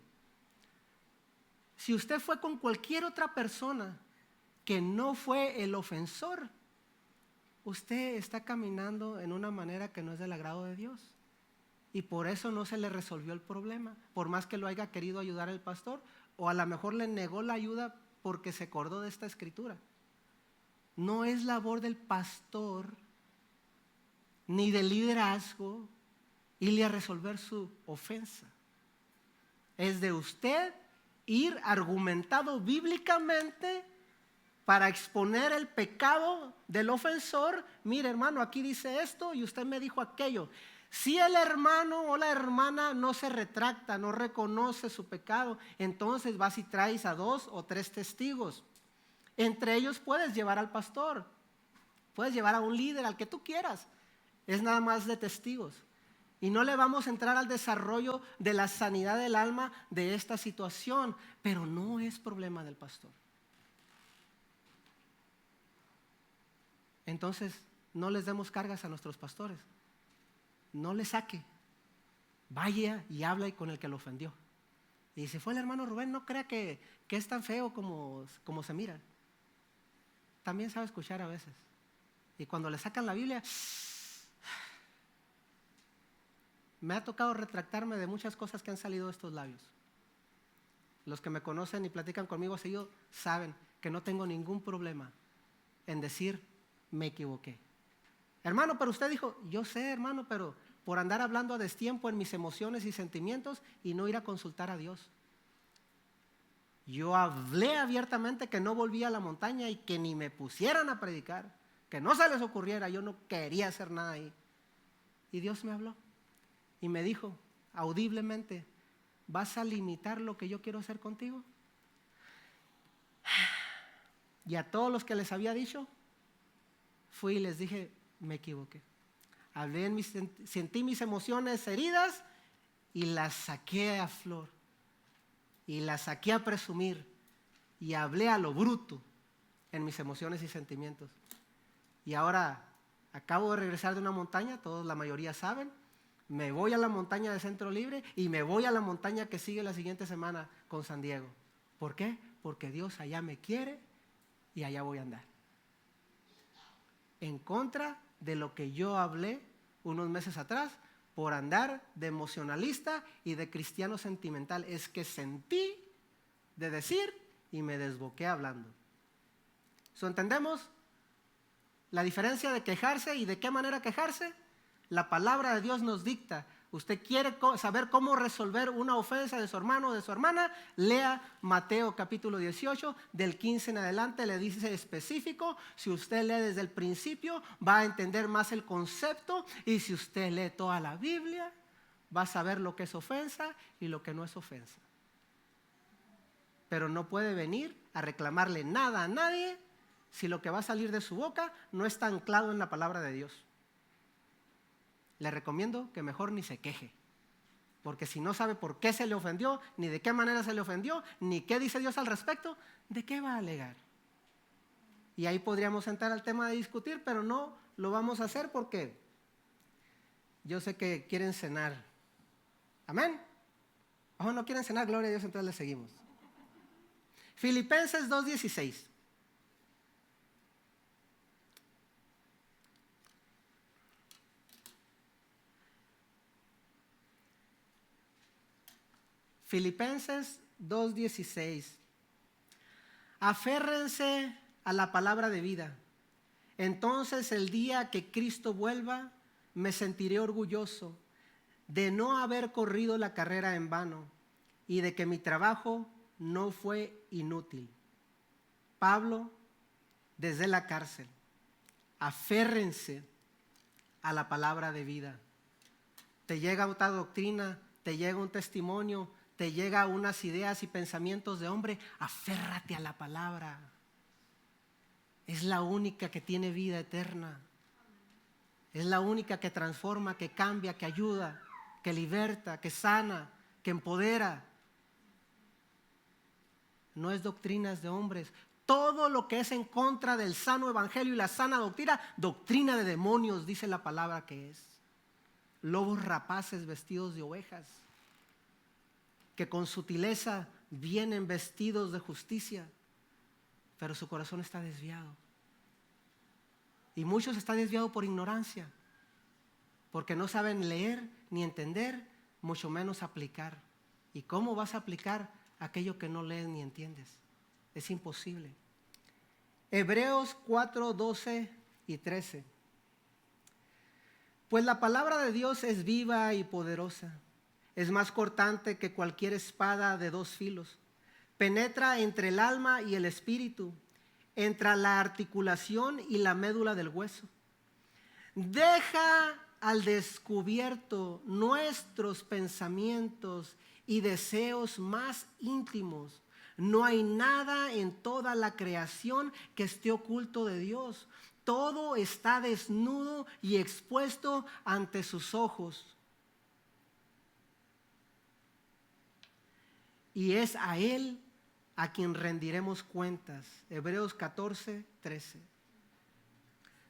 Si usted fue con cualquier otra persona que no fue el ofensor, usted está caminando en una manera que no es del agrado de Dios. Y por eso no se le resolvió el problema, por más que lo haya querido ayudar el pastor, o a lo mejor le negó la ayuda porque se acordó de esta escritura. No es labor del pastor ni del liderazgo irle a resolver su ofensa. Es de usted ir argumentado bíblicamente para exponer el pecado del ofensor. Mire hermano, aquí dice esto y usted me dijo aquello. Si el hermano o la hermana no se retracta, no reconoce su pecado, entonces vas y traes a 2 o 3 testigos. Entre ellos puedes llevar al pastor, puedes llevar a un líder, al que tú quieras. Es nada más de testigos. Y no le vamos a entrar al desarrollo de la sanidad del alma de esta situación, pero no es problema del pastor. Entonces, no les demos cargas a nuestros pastores. No les saque. Vaya y habla con el que lo ofendió. Y si fue el hermano Rubén, no crea que es tan feo como se mira. También sabe escuchar a veces. Y cuando le sacan la Biblia, me ha tocado retractarme de muchas cosas que han salido de estos labios. Los que me conocen y platican conmigo seguido saben que no tengo ningún problema en decir me equivoqué. Hermano, pero usted dijo, yo sé, hermano, pero por andar hablando a destiempo en mis emociones y sentimientos y no ir a consultar a Dios. Yo hablé abiertamente que no volvía a la montaña y que ni me pusieran a predicar, que no se les ocurriera, yo no quería hacer nada ahí. Y Dios me habló y me dijo audiblemente, ¿vas a limitar lo que yo quiero hacer contigo? Y a todos los que les había dicho, fui y les dije, me equivoqué. Hablé sentí mis emociones heridas y las saqué a flor. Y las saqué a presumir. Y hablé a lo bruto en mis emociones y sentimientos. Y ahora acabo de regresar de una montaña, todos la mayoría saben. Me voy a la montaña de Centro Libre y me voy a la montaña que sigue la siguiente semana con San Diego. ¿Por qué? Porque Dios allá me quiere y allá voy a andar. En contra de lo que yo hablé unos meses atrás por andar de emocionalista y de cristiano sentimental. Es que sentí de decir y me desboqué hablando. ¿Entendemos la diferencia de quejarse y de qué manera quejarse? La palabra de Dios nos dicta. Usted quiere saber cómo resolver una ofensa de su hermano o de su hermana, lea Mateo capítulo 18, del 15 en adelante, le dice específico. Si usted lee desde el principio, va a entender más el concepto, y si usted lee toda la Biblia, va a saber lo que es ofensa y lo que no es ofensa. Pero no puede venir a reclamarle nada a nadie si lo que va a salir de su boca no está anclado en la palabra de Dios. Le recomiendo que mejor ni se queje, porque si no sabe por qué se le ofendió, ni de qué manera se le ofendió, ni qué dice Dios al respecto, ¿de qué va a alegar? Y ahí podríamos entrar al tema de discutir, pero no lo vamos a hacer porque yo sé que quieren cenar. ¿Amén? ¿O no quieren cenar? Gloria a Dios, entonces le seguimos. Filipenses 2:16. Filipenses 2:16. Aférrense a la palabra de vida. Entonces el día que Cristo vuelva, me sentiré orgulloso de no haber corrido la carrera en vano y de que mi trabajo no fue inútil. Pablo, desde la cárcel, aférrense a la palabra de vida. Te llega otra doctrina, te llega un testimonio, te llega unas ideas y pensamientos de hombre, aférrate a la palabra. Es la única que tiene vida eterna. Es la única que transforma, que cambia, que ayuda, que liberta, que sana, que empodera. No es doctrinas de hombres. Todo lo que es en contra del sano evangelio y la sana doctrina, doctrina de demonios, dice la palabra que es. Lobos rapaces vestidos de ovejas, que con sutileza vienen vestidos de justicia, pero su corazón está desviado. Y muchos están desviados por ignorancia, porque no saben leer ni entender, mucho menos aplicar. ¿Y cómo vas a aplicar aquello que no lees ni entiendes? Es imposible. Hebreos 4:12 y 13. Pues la palabra de Dios es viva y poderosa. Es más cortante que cualquier espada de dos filos. Penetra entre el alma y el espíritu, entre la articulación y la médula del hueso. Deja al descubierto nuestros pensamientos y deseos más íntimos. No hay nada en toda la creación que esté oculto de Dios. Todo está desnudo y expuesto ante sus ojos. y es a Él a quien rendiremos cuentas. Hebreos 14:13.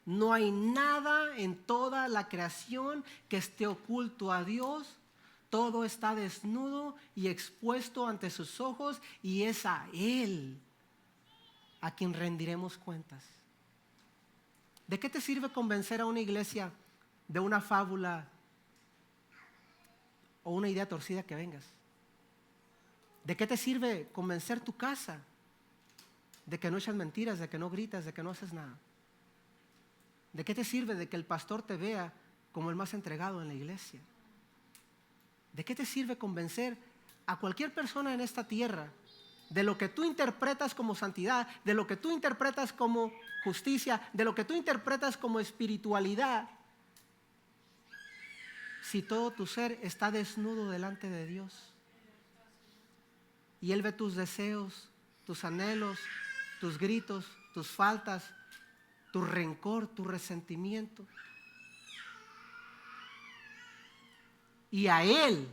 No hay nada en toda la creación que esté oculto a Dios. Todo está desnudo y expuesto ante sus ojos, y es a Él a quien rendiremos cuentas. ¿De qué te sirve convencer a una iglesia de una fábula o una idea torcida que vengas? ¿De qué te sirve convencer tu casa de que no echas mentiras, de que no gritas, de que no haces nada? ¿De qué te sirve de que el pastor te vea como el más entregado en la iglesia? ¿De qué te sirve convencer a cualquier persona en esta tierra de lo que tú interpretas como santidad, de lo que tú interpretas como justicia, de lo que tú interpretas como espiritualidad, si todo tu ser está desnudo delante de Dios? Y Él ve tus deseos, tus anhelos, tus gritos, tus faltas, tu rencor, tu resentimiento. Y a Él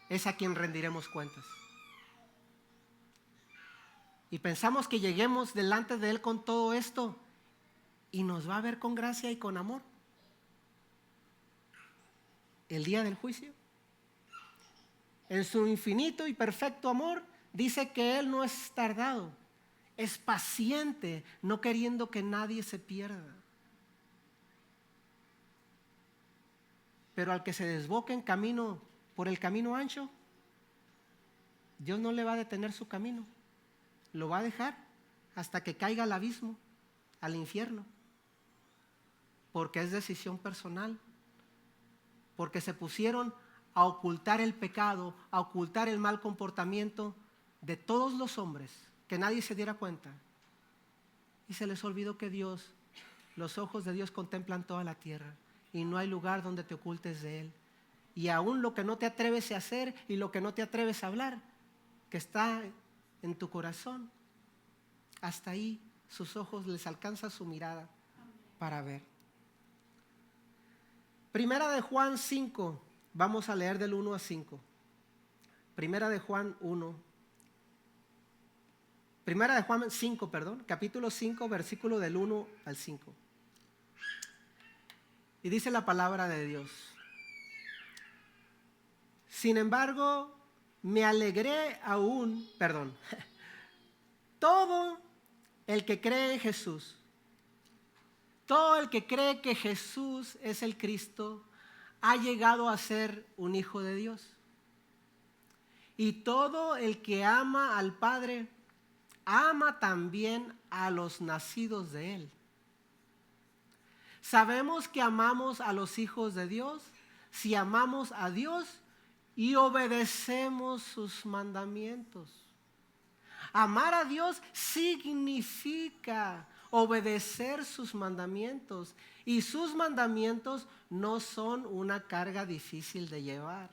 es a quien rendiremos cuentas. Y pensamos que lleguemos delante de Él con todo esto y nos va a ver con gracia y con amor el día del juicio. En su infinito y perfecto amor dice que Él no es tardado, es paciente, no queriendo que nadie se pierda. Pero al que se desboque en camino por el camino ancho, Dios no le va a detener su camino, lo va a dejar hasta que caiga al abismo, al infierno, porque es decisión personal, porque se pusieron a ocultar el pecado, a ocultar el mal comportamiento de todos los hombres, que nadie se diera cuenta. Y se les olvidó que Dios, los ojos de Dios contemplan toda la tierra y no hay lugar donde te ocultes de Él. Y aún lo que no te atreves a hacer y lo que no te atreves a hablar, que está en tu corazón, hasta ahí sus ojos les alcanza su mirada para ver. Primera de Juan 5, vamos a leer del 1 a 5. Primera de Juan 5, capítulo 5, versículo del 1 al 5. Y dice la palabra de Dios: sin embargo, me alegré aún, todo el que cree en Jesús, todo el que cree que Jesús es el Cristo, ha llegado a ser un hijo de Dios. Y todo el que ama al Padre, ama también a los nacidos de Él. Sabemos que amamos a los hijos de Dios si amamos a Dios y obedecemos sus mandamientos. Amar a Dios significa obedecer sus mandamientos, y sus mandamientos no son una carga difícil de llevar.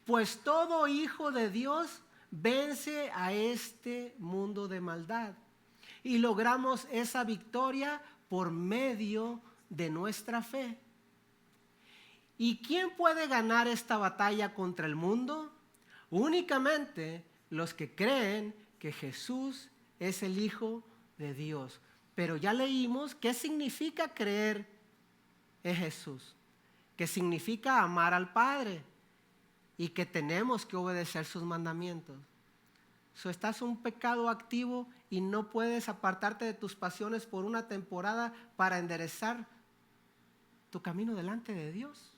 Pues todo hijo de Dios vence a este mundo de maldad, y logramos esa victoria por medio de nuestra fe. ¿Y quién puede ganar esta batalla contra el mundo? Únicamente los que creen que Jesús es el Hijo de Dios. Pero ya leímos qué significa creer en Jesús, que significa amar al Padre y que tenemos que obedecer sus mandamientos. Estás en un pecado activo y no puedes apartarte de tus pasiones por una temporada para enderezar tu camino delante de Dios.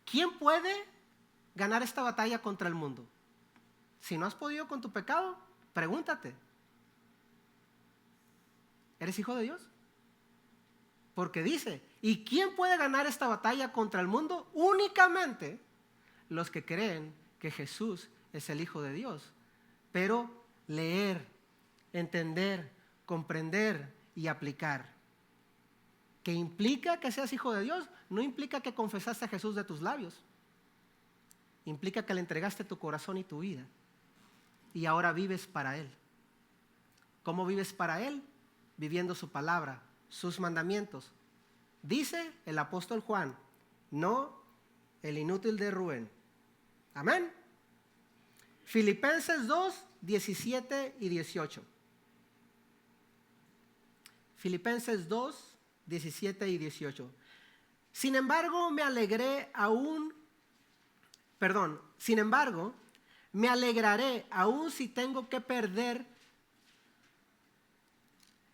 ¿Quién puede ganar esta batalla contra el mundo? Si no has podido con tu pecado, pregúntate: ¿eres hijo de Dios? Porque dice: ¿y quién puede ganar esta batalla contra el mundo? Únicamente los que creen que Jesús es el Hijo de Dios. Pero leer, entender, comprender y aplicar. ¿Qué implica que seas hijo de Dios? No implica que confesaste a Jesús de tus labios. Implica que le entregaste tu corazón y tu vida. Y ahora vives para Él. ¿Cómo vives para Él? Viviendo su palabra, sus mandamientos. Dice el apóstol Juan: no el inútil de Rubén. Amén. Filipenses 2, 17 y 18. Filipenses 2, 17 y 18. Sin embargo, me alegraré aún si tengo que perder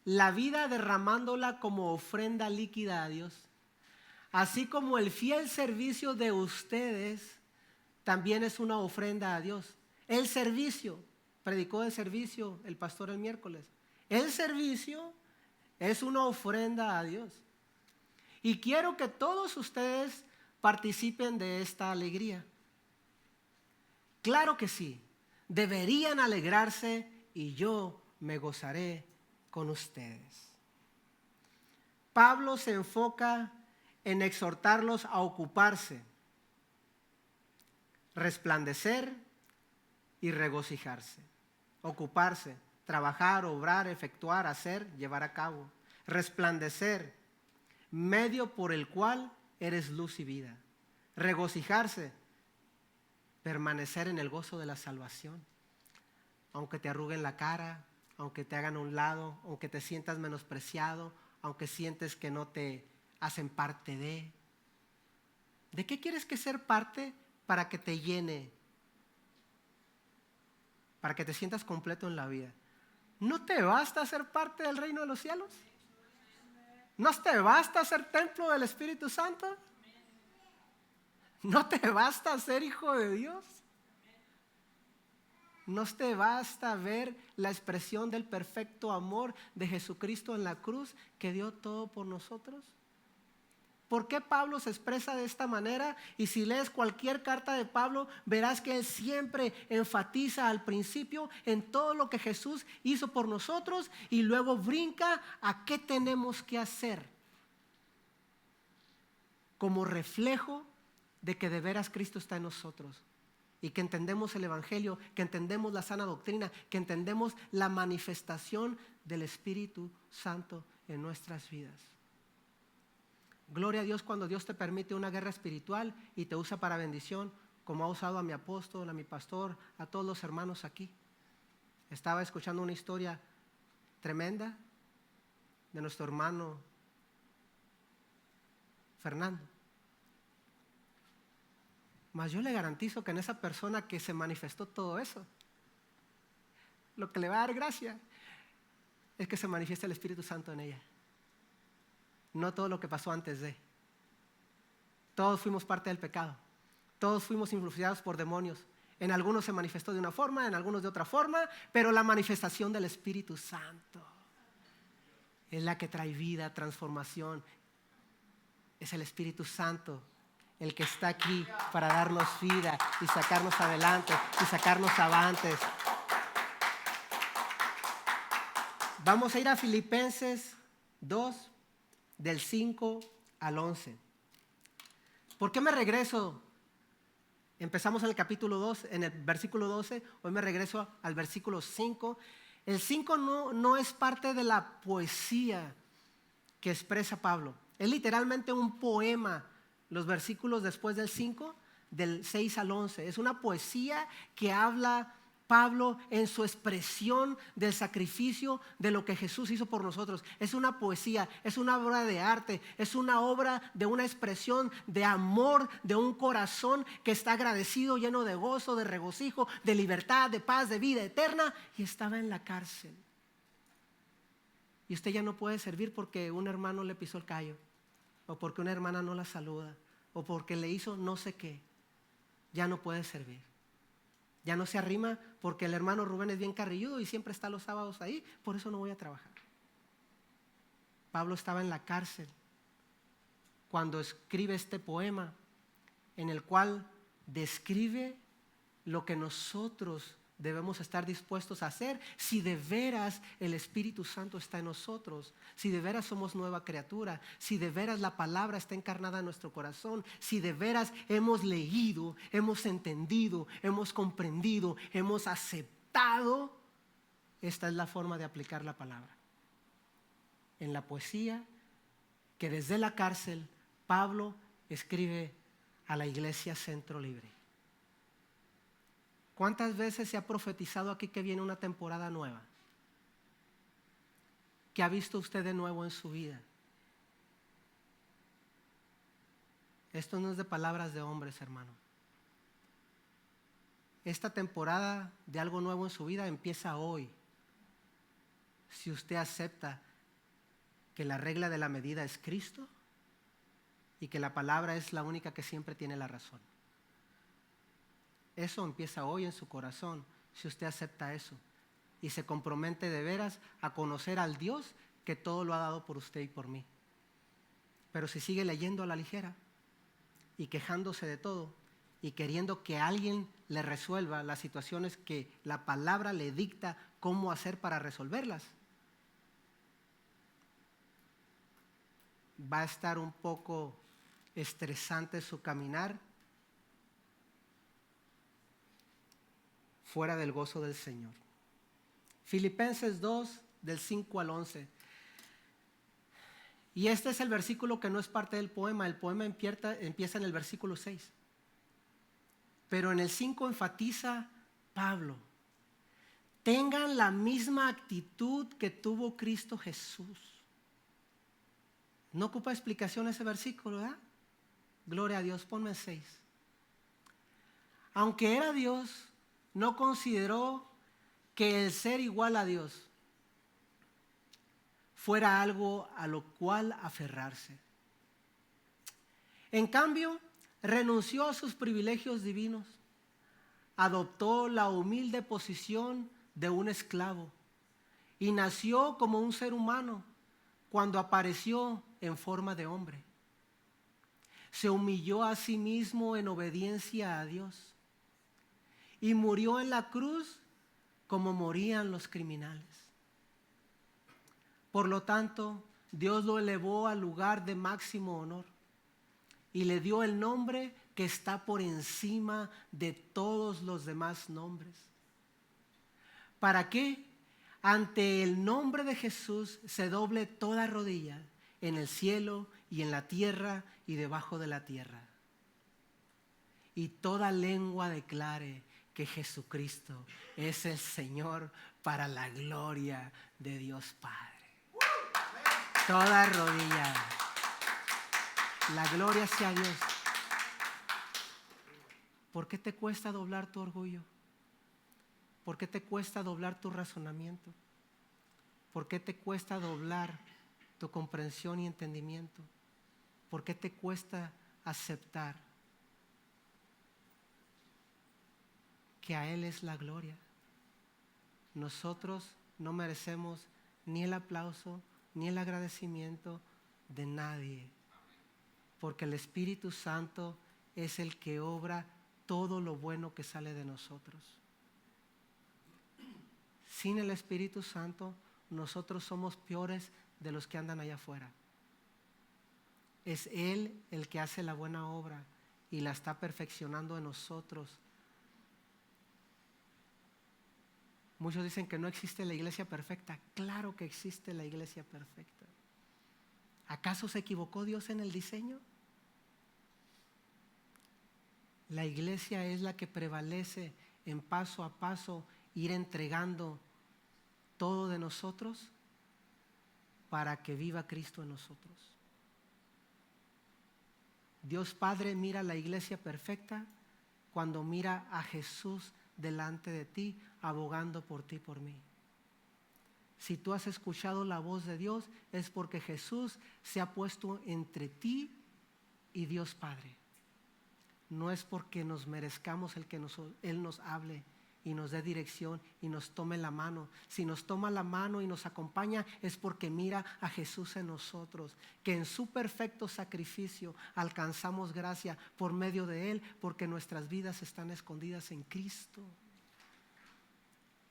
la vida derramándola como ofrenda líquida a Dios, así como el fiel servicio de ustedes también es una ofrenda a Dios. El servicio, predicó el servicio el pastor el miércoles. El servicio es una ofrenda a Dios. Y quiero que todos ustedes participen de esta alegría. Claro que sí, deberían alegrarse y yo me gozaré con ustedes. Pablo se enfoca en exhortarlos a ocuparse, resplandecer y regocijarse. Ocuparse, trabajar, obrar, efectuar, hacer, llevar a cabo. Resplandecer, medio por el cual eres luz y vida. Regocijarse, permanecer en el gozo de la salvación. Aunque te arruguen la cara, aunque te hagan a un lado, aunque te sientas menospreciado, aunque sientes que no te hacen parte de. ¿De qué quieres que ser parte para que te llene? Para que te sientas completo en la vida. ¿No te basta ser parte del reino de los cielos? ¿No te basta ser templo del Espíritu Santo? ¿No te basta ser hijo de Dios? ¿No te basta ver la expresión del perfecto amor de Jesucristo en la cruz que dio todo por nosotros? ¿Por qué Pablo se expresa de esta manera? Y si lees cualquier carta de Pablo, verás que él siempre enfatiza al principio en todo lo que Jesús hizo por nosotros y luego brinca a qué tenemos que hacer como reflejo de que de veras Cristo está en nosotros y que entendemos el Evangelio, que entendemos la sana doctrina, que entendemos la manifestación del Espíritu Santo en nuestras vidas. Gloria a Dios cuando Dios te permite una guerra espiritual y te usa para bendición, como ha usado a mi apóstol, a mi pastor, a todos los hermanos aquí. Estaba escuchando una historia tremenda de nuestro hermano Fernando. Mas yo le garantizo que en esa persona que se manifestó todo eso, lo que le va a dar gracia es que se manifieste el Espíritu Santo en ella. No todo lo que pasó antes de. Todos fuimos parte del pecado. Todos fuimos influenciados por demonios. En algunos se manifestó de una forma, en algunos de otra forma, pero la manifestación del Espíritu Santo es la que trae vida, transformación. Es el Espíritu Santo el que está aquí para darnos vida y sacarnos adelante y sacarnos avantes. Vamos a ir a Filipenses 2, del 5 al 11. ¿Por qué me regreso? Empezamos en el capítulo 2, en el versículo 12, hoy me regreso al versículo 5. El 5 no es parte de la poesía que expresa Pablo. Es literalmente un poema, los versículos después del 5, del 6 al 11. Es una poesía que habla Pablo en su expresión del sacrificio de lo que Jesús hizo por nosotros. Es una poesía, es una obra de arte, es una obra de una expresión de amor, de un corazón que está agradecido, lleno de gozo, de regocijo, de libertad, de paz, de vida eterna, y estaba en la cárcel. Y usted ya no puede servir porque un hermano le pisó el callo, o porque una hermana no la saluda, o porque le hizo no sé qué. Ya no puede servir. Ya no se arrima porque el hermano Rubén es bien carrilludo y siempre está los sábados ahí, por eso no voy a trabajar. Pablo estaba en la cárcel cuando escribe este poema en el cual describe lo que nosotros debemos estar dispuestos a hacer si de veras el Espíritu Santo está en nosotros, si de veras somos nueva criatura, si de veras la palabra está encarnada en nuestro corazón, si de veras hemos leído, hemos entendido, hemos comprendido, hemos aceptado. Esta es la forma de aplicar la palabra. En la poesía que desde la cárcel Pablo escribe a la iglesia Centro Libre. ¿Cuántas veces se ha profetizado aquí que viene una temporada nueva? ¿Qué ha visto usted de nuevo en su vida? Esto no es de palabras de hombres, hermano. Esta temporada de algo nuevo en su vida empieza hoy. Si usted acepta que la regla de la medida es Cristo y que la palabra es la única que siempre tiene la razón. Eso empieza hoy en su corazón, si usted acepta eso y se compromete de veras a conocer al Dios que todo lo ha dado por usted y por mí. Pero si sigue leyendo a la ligera y quejándose de todo y queriendo que alguien le resuelva las situaciones que la palabra le dicta cómo hacer para resolverlas, va a estar un poco estresante su caminar, fuera del gozo del Señor. Filipenses 2, del 5 al 11. Y este es el versículo que no es parte del poema. El poema empieza en el versículo 6. Pero en el 5 enfatiza Pablo: tengan la misma actitud que tuvo Cristo Jesús. No ocupa explicación ese versículo, ¿verdad? Gloria a Dios, ponme 6. Aunque era Dios, no consideró que el ser igual a Dios fuera algo a lo cual aferrarse. En cambio, renunció a sus privilegios divinos, adoptó la humilde posición de un esclavo y nació como un ser humano cuando apareció en forma de hombre. Se humilló a sí mismo en obediencia a Dios y murió en la cruz como morían los criminales. Por lo tanto, Dios lo elevó al lugar de máximo honor y le dio el nombre que está por encima de todos los demás nombres. ¿Para qué? Ante el nombre de Jesús se doble toda rodilla en el cielo y en la tierra y debajo de la tierra. Y toda lengua declare que Jesucristo es el Señor, para la gloria de Dios Padre. Toda rodilla. La gloria sea a Dios. ¿Por qué te cuesta doblar tu orgullo? ¿Por qué te cuesta doblar tu razonamiento? ¿Por qué te cuesta doblar tu comprensión y entendimiento? ¿Por qué te cuesta aceptar que a Él es la gloria? Nosotros no merecemos ni el aplauso ni el agradecimiento de nadie, porque el Espíritu Santo es el que obra todo lo bueno que sale de nosotros. Sin el Espíritu Santo, nosotros somos peores de los que andan allá afuera. Es Él el que hace la buena obra y la está perfeccionando en nosotros. Muchos dicen que no existe la iglesia perfecta. Claro que existe la iglesia perfecta. ¿Acaso se equivocó Dios en el diseño? La iglesia es la que prevalece en paso a paso ir entregando todo de nosotros para que viva Cristo en nosotros. Dios Padre mira la iglesia perfecta cuando mira a Jesús delante de ti, abogando por ti, por mí. Si tú has escuchado la voz de Dios, es porque Jesús se ha puesto entre ti y Dios Padre. No es porque nos merezcamos el que Él nos hable y nos dé dirección y nos tome la mano. Si nos toma la mano y nos acompaña, es porque mira a Jesús en nosotros, que en su perfecto sacrificio alcanzamos gracia por medio de Él, porque nuestras vidas están escondidas en Cristo.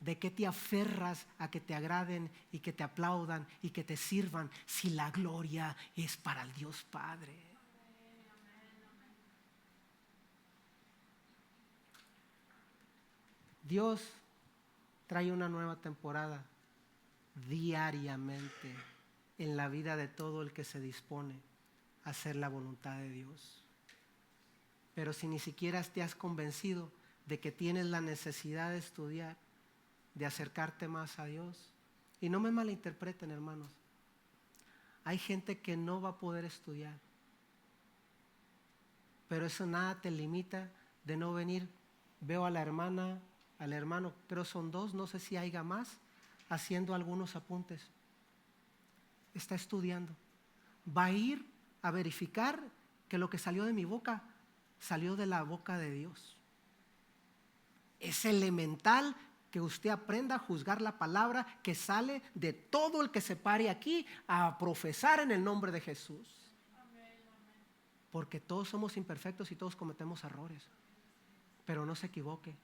¿De qué te aferras a que te agraden y que te aplaudan y que te sirvan si la gloria es para el Dios Padre? Dios trae una nueva temporada diariamente en la vida de todo el que se dispone a hacer la voluntad de Dios. Pero si ni siquiera te has convencido de que tienes la necesidad de estudiar, de acercarte más a Dios, y no me malinterpreten, hermanos, hay gente que no va a poder estudiar, pero eso nada te limita de no venir. Veo a la hermana, al hermano, creo son dos, no sé si haya más, haciendo algunos apuntes. Está estudiando. Va a ir a verificar que lo que salió de mi boca salió de la boca de Dios. Es elemental que usted aprenda a juzgar la palabra que sale de todo el que se pare aquí a profesar en el nombre de Jesús. Porque todos somos imperfectos y todos cometemos errores. Pero no se equivoque.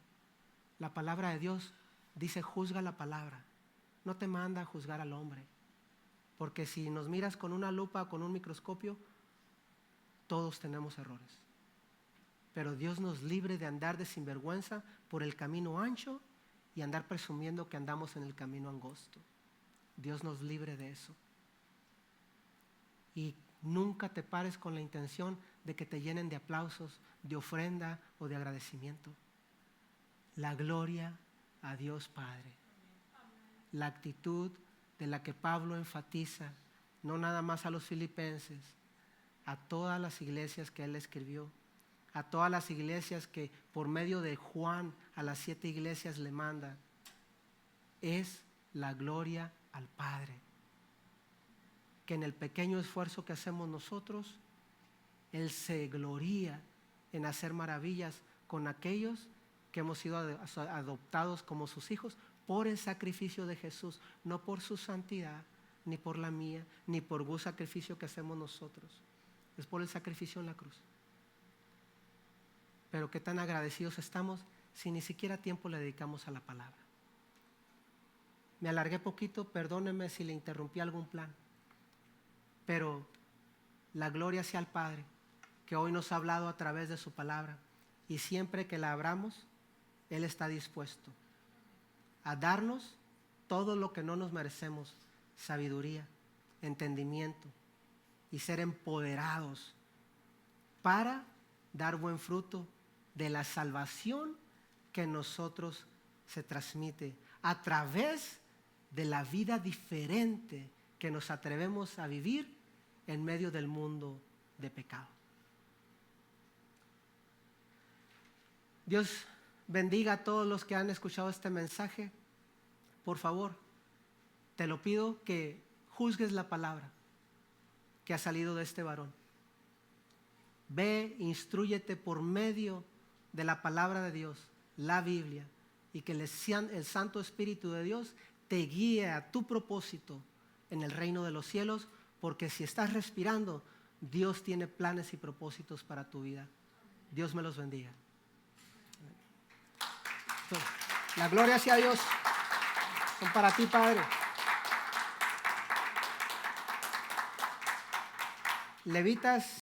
La palabra de Dios dice: juzga la palabra. No te manda a juzgar al hombre. Porque si nos miras con una lupa o con un microscopio, todos tenemos errores. Pero Dios nos libre de andar de sinvergüenza por el camino ancho y andar presumiendo que andamos en el camino angosto. Dios nos libre de eso. Y nunca te pares con la intención de que te llenen de aplausos, de ofrenda o de agradecimiento. La gloria a Dios Padre. La actitud de la que Pablo enfatiza, no nada más a los filipenses, a todas las iglesias que él escribió, a todas las iglesias que por medio de Juan a las 7 iglesias le manda, es la gloria al Padre. Que en el pequeño esfuerzo que hacemos nosotros, Él se gloría en hacer maravillas con aquellos que hemos sido adoptados como sus hijos por el sacrificio de Jesús, no por su santidad, ni por la mía, ni por un sacrificio que hacemos nosotros. Es por el sacrificio en la cruz. Pero qué tan agradecidos estamos si ni siquiera tiempo le dedicamos a la palabra. Me alargué poquito, perdónenme si le interrumpí algún plan. Pero la gloria sea al Padre, que hoy nos ha hablado a través de su palabra. Y siempre que la abramos, Él está dispuesto a darnos todo lo que no nos merecemos: sabiduría, entendimiento y ser empoderados para dar buen fruto de la salvación que en nosotros se transmite a través de la vida diferente que nos atrevemos a vivir en medio del mundo de pecado. Dios bendiga a todos los que han escuchado este mensaje. Por favor, te lo pido que juzgues la palabra que ha salido de este varón. Ve, instrúyete por medio de la palabra de Dios, la Biblia, y que el Santo Espíritu de Dios te guíe a tu propósito en el reino de los cielos, porque si estás respirando, Dios tiene planes y propósitos para tu vida. Dios me los bendiga. La gloria sea a Dios. Son para ti, Padre. Levitas